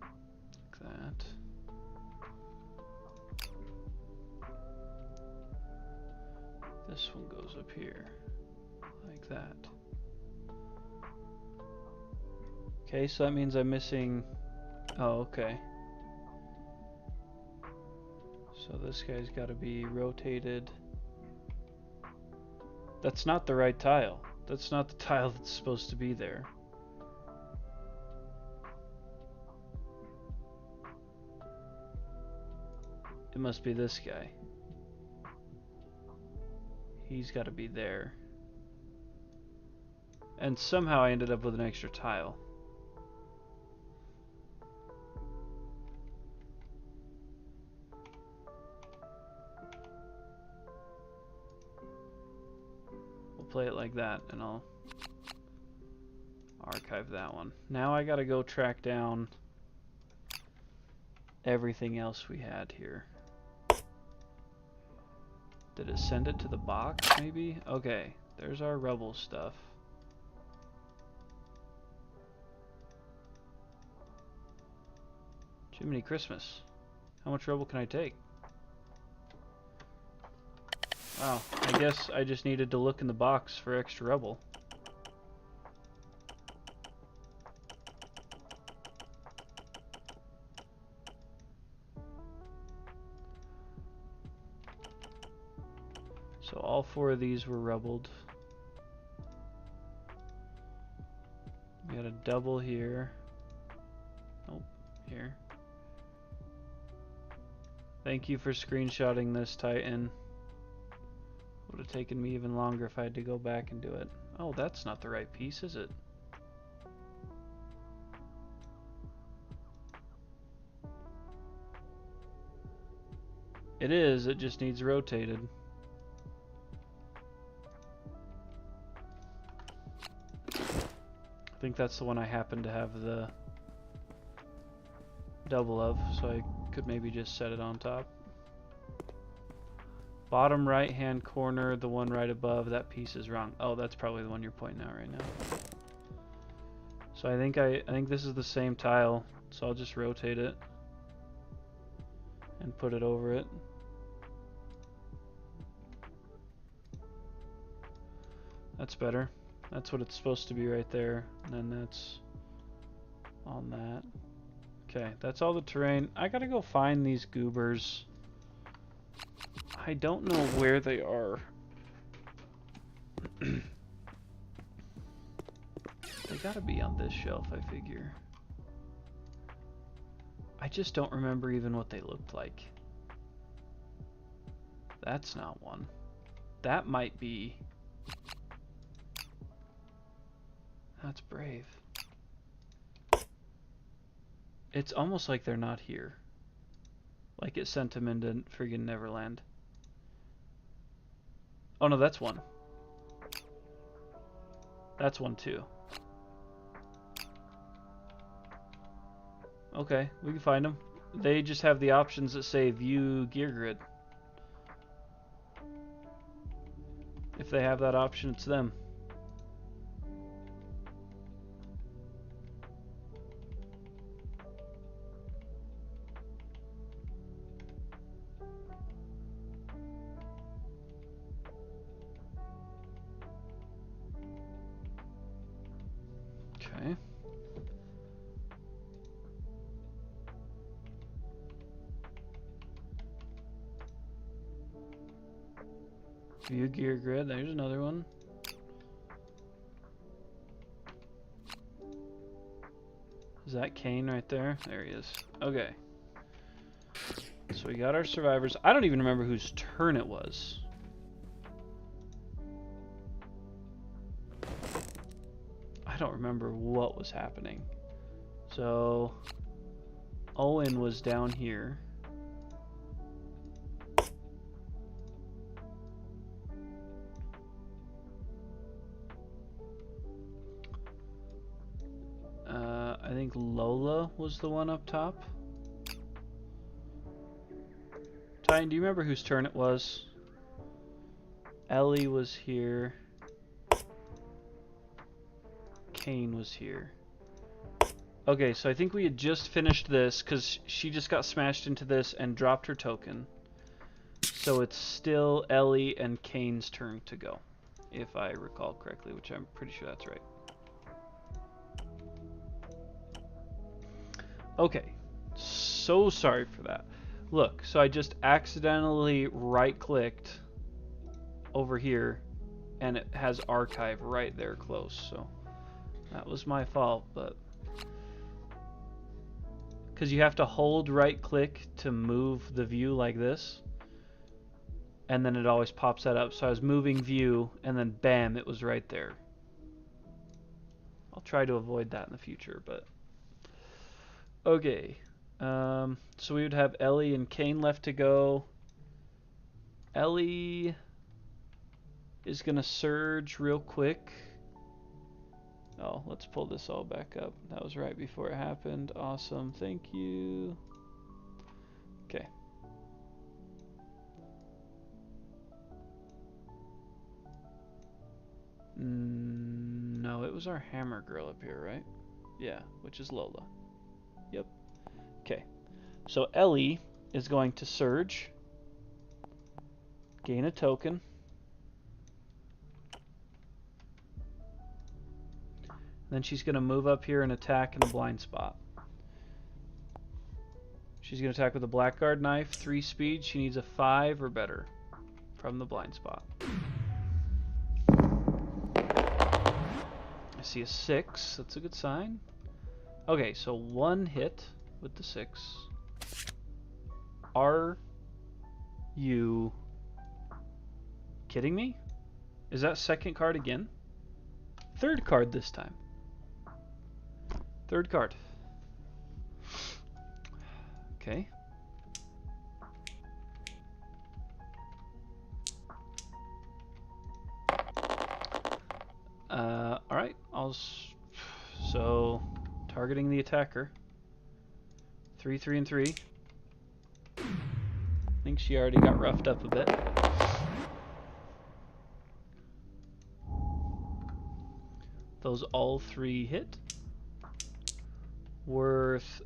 Like that. This one goes up here. Like that. Okay, so that means I'm missing. Oh, okay. So this guy's got to be rotated. That's not the right tile. That's not the tile that's supposed to be there. It must be this guy. He's got to be there. And somehow I ended up with an extra tile. Play it like that and I'll archive that one. Now I gotta go track down everything else we had here. Did it send it to the box maybe? Okay, there's our rubble stuff. Jiminy Christmas. How much rubble can I take? Wow, I guess I just needed to look in the box for extra rubble. So all four of these were rubbled. We got a double here. Oh, here. Thank you for screenshotting this, Titan. Would have taken me even longer if I had to go back and do it. Oh, that's not the right piece, is it? It is, it just needs rotated. I think that's the one I happen to have the double of, so I could maybe just set it on top. Bottom right hand corner, the one right above, that piece is wrong. Oh, that's probably the one you're pointing out right now. So I think this is the same tile, so I'll just rotate it and put it over it. That's better. That's what it's supposed to be right there, and then that's on that. Okay, that's all the terrain. I gotta go find these goobers. I don't know where they are. They gotta be on this shelf, I figure. I just don't remember even what they looked like. That's not one. That might be That's brave. It's almost like they're not here. Like it sent them into friggin' Neverland. Oh no, that's one. That's one too. Okay, we can find them. They just have the options that say view gear grid. If they have that option, it's them. Okay. View gear grid, there's another one. Is that Kane right there? There he is. Okay. So we got our survivors. I don't even remember whose turn it was. I don't remember what was happening. So Owen was down here. I think Lola was the one up top. Titan, do you remember whose turn it was? Ellie was here. Kane was here. Okay, so I think we had just finished this because she just got smashed into this and dropped her token. So it's still Ellie and Kane's turn to go, if I recall correctly, which I'm pretty sure that's right. Okay, so sorry for that. Look, so I just accidentally right-clicked over here, and it has archive right there close, so that was my fault, but... Because you have to hold right-click to move the view like this, and then it always pops that up. So I was moving view, and then bam, it was right there. I'll try to avoid that in the future, but... Okay, so we would have Ellie and Kane left to go. Ellie is going to surge real quick. Oh, let's pull this all back up. That was right before it happened. Awesome, thank you. Okay. No, it was our hammer girl up here, right? Yeah, which is Lola. Yep. Okay. So Ellie is going to surge, gain a token, then she's going to move up here and attack in the blind spot. She's going to attack with a blackguard knife, 3 speed. She needs a 5 or better from the blind spot. I see a 6. That's a good sign. Okay, so 1 hit with the 6. Are you kidding me? Is that second card again? Third card this time. Third card. Okay. Alright. So, targeting the attacker. 3, 3, and 3. I think she already got roughed up a bit. Those all 3 hit. Worth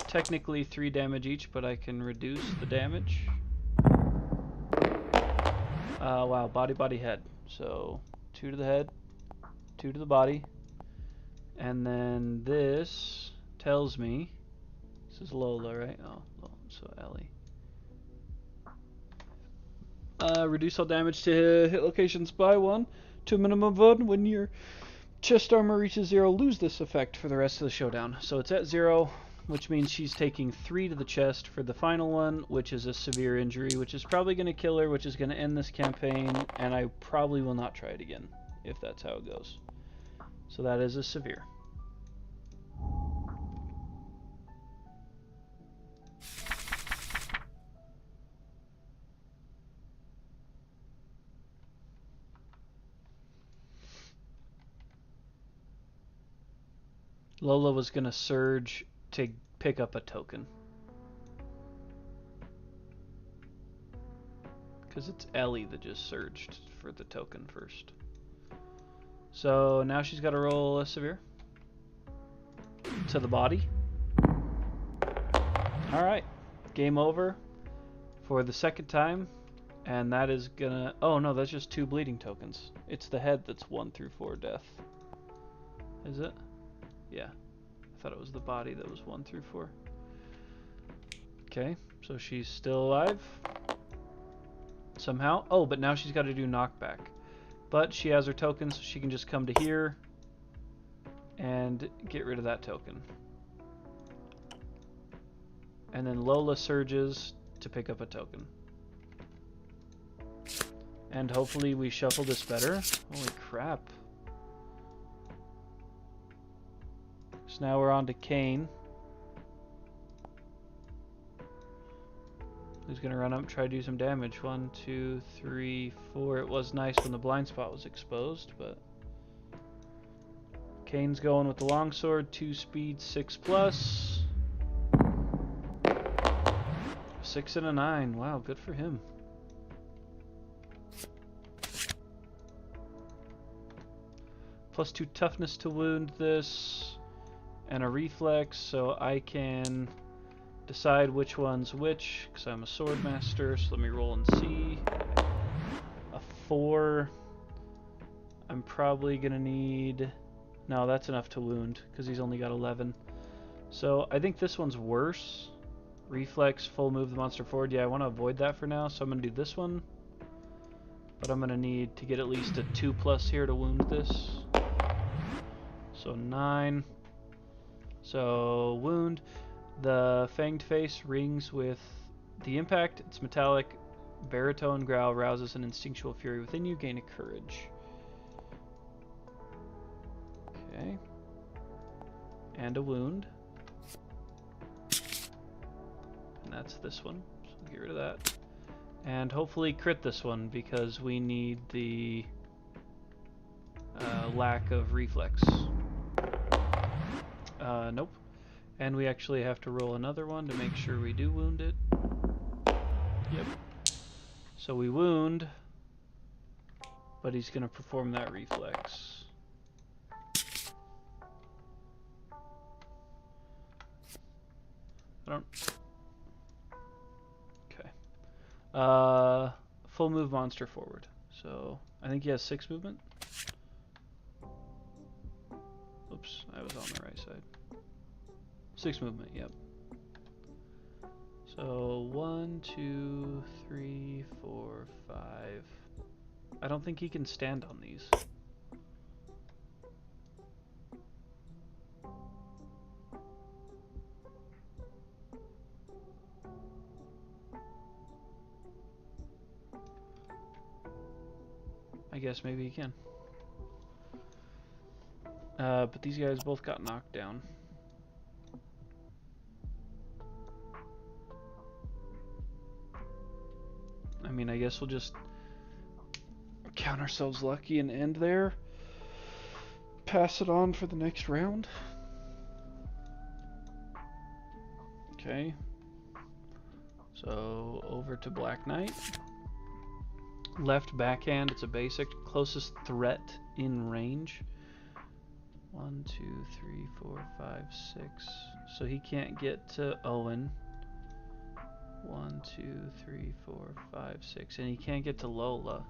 technically 3 damage each, but I can reduce the damage. Wow, body, body, head. So 2 to the head, 2 to the body, and then this tells me this is Lola, right? Oh, so Ellie. Reduce all damage to hit locations by 1 to a minimum of 1 when your chest armor reaches 0. Lose this effect for the rest of the showdown. So it's at 0. which means she's taking 3 to the chest for the final one, which is a severe injury, which is probably going to kill her, which is going to end this campaign, and I probably will not try it again, if that's how it goes. So that is a severe. Lola was going to surge to pick up a token. Because it's Ellie that just surged for the token first. So now she's got to roll a severe. To the body. Alright. Game over for the second time. And that is gonna... Oh no, that's just 2 bleeding tokens. It's the head that's 1 through 4 death. Is it? Yeah. I thought it was the body that was 1 through 4. Okay, so she's still alive. Somehow. Oh, but now she's got to do knockback. But she has her tokens, so she can just come to here and get rid of that token. And then Lola surges to pick up a token. And hopefully we shuffle this better. Holy crap. So now we're on to Kane. Who's going to run up and try to do some damage. 1, 2, 3, 4. It was nice when the blind spot was exposed, but... Kane's going with the longsword. 2 speed, 6+. 6 and a 9. Wow, good for him. +2 toughness to wound this. And a reflex, so I can decide which one's which, because I'm a sword master. So let me roll and see. A 4. I'm probably going to need... No, that's enough to wound, because he's only got 11. So I think this one's worse. Reflex, full move the monster forward. Yeah, I want to avoid that for now, so I'm going to do this one. But I'm going to need to get at least a 2+ here to wound this. So 9. So wound. The fanged face rings with the impact. Its metallic baritone growl rouses an instinctual fury within you. Gain a courage. Okay. And a wound. And that's this one. So get rid of that. And hopefully crit this one because we need the lack of reflex. Nope. And we actually have to roll another one to make sure we do wound it. Yep. So we wound, but he's going to perform that reflex. I don't... Okay. Full move monster forward. So I think he has 6 movement. Oops, I was on the right side. 6 movement, yep. So 1, 2, 3, 4, 5. I don't think he can stand on these. I guess maybe he can. But these guys both got knocked down. I mean, I guess we'll just count ourselves lucky and end there. Pass it on for the next round. Okay. So, over to Black Knight. Left backhand, it's a basic. Closest threat in range. 1, 2, 3, 4, 5, 6. So he can't get to Owen. 1, 2, 3, 4, 5, 6. And he can't get to Lola.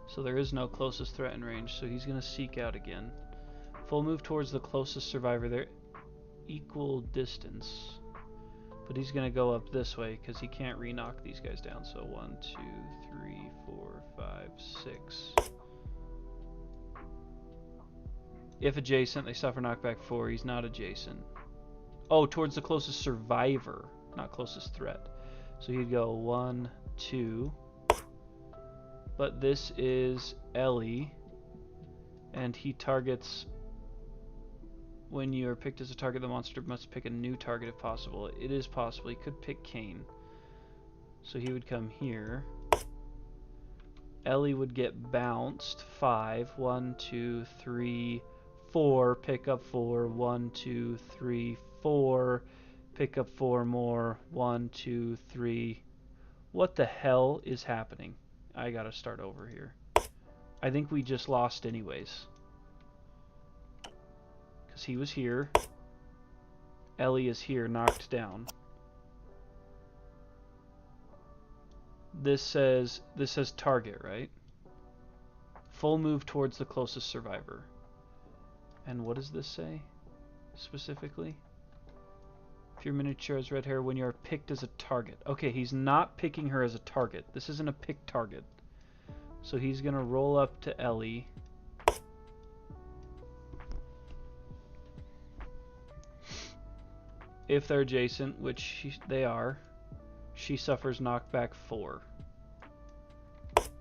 So there is no closest threat in range. So he's going to seek out again. Full move towards the closest survivor. They're equal distance. But he's going to go up this way because he can't re-knock these guys down. So 1, 2, 3, 4, 5, 6. If adjacent, they suffer knockback 4. He's not adjacent. Oh, towards the closest survivor, not closest threat. So he'd go 1, 2. But this is Ellie, and he targets. When you are picked as a target, the monster must pick a new target if possible. It is possible. He could pick Kane. So he would come here. Ellie would get bounced 5. 1, 2, 3, 4. Pick up 4. 1, 2, 3, 4. Pick up 4 more. 1, 2, 3. What the hell is happening? I gotta start over here. I think we just lost anyways. Because he was here. Ellie is here, knocked down. This says target, right? Full move towards the closest survivor. And what does this say specifically? If your miniature has red hair, when you are picked as a target. Okay, he's not picking her as a target. This isn't a pick target. So he's gonna roll up to Ellie. If they're adjacent, which they are, she suffers knockback 4.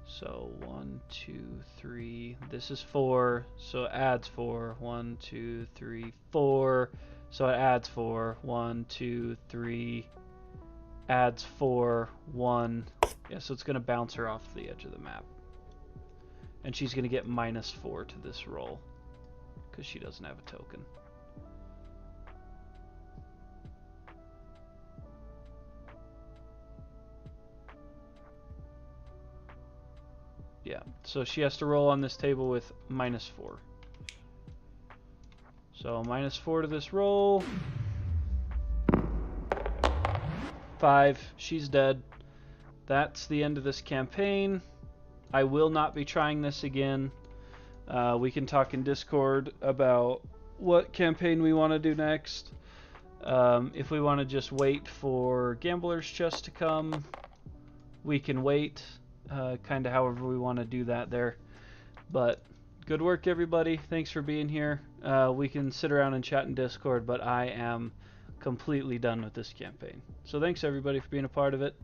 So 1, 2, 3. This is 4, so it adds 4. 1, 2, 3, 4. So it adds 4. 1, 2, 3. Adds 4. 1. Yeah, so it's going to bounce her off the edge of the map. And she's going to get -4 to this roll because she doesn't have a token. Yeah, so she has to roll on this table with -4. So -4 to this roll. 5. She's dead. That's the end of this campaign. I will not be trying this again. We can talk in Discord about what campaign we want to do next. If we want to just wait for Gambler's Chest to come, we can wait. Kind of however we want to do that there. But good work, everybody. Thanks for being here. We can sit around and chat in Discord, but I am completely done with this campaign. So thanks, everybody, for being a part of it.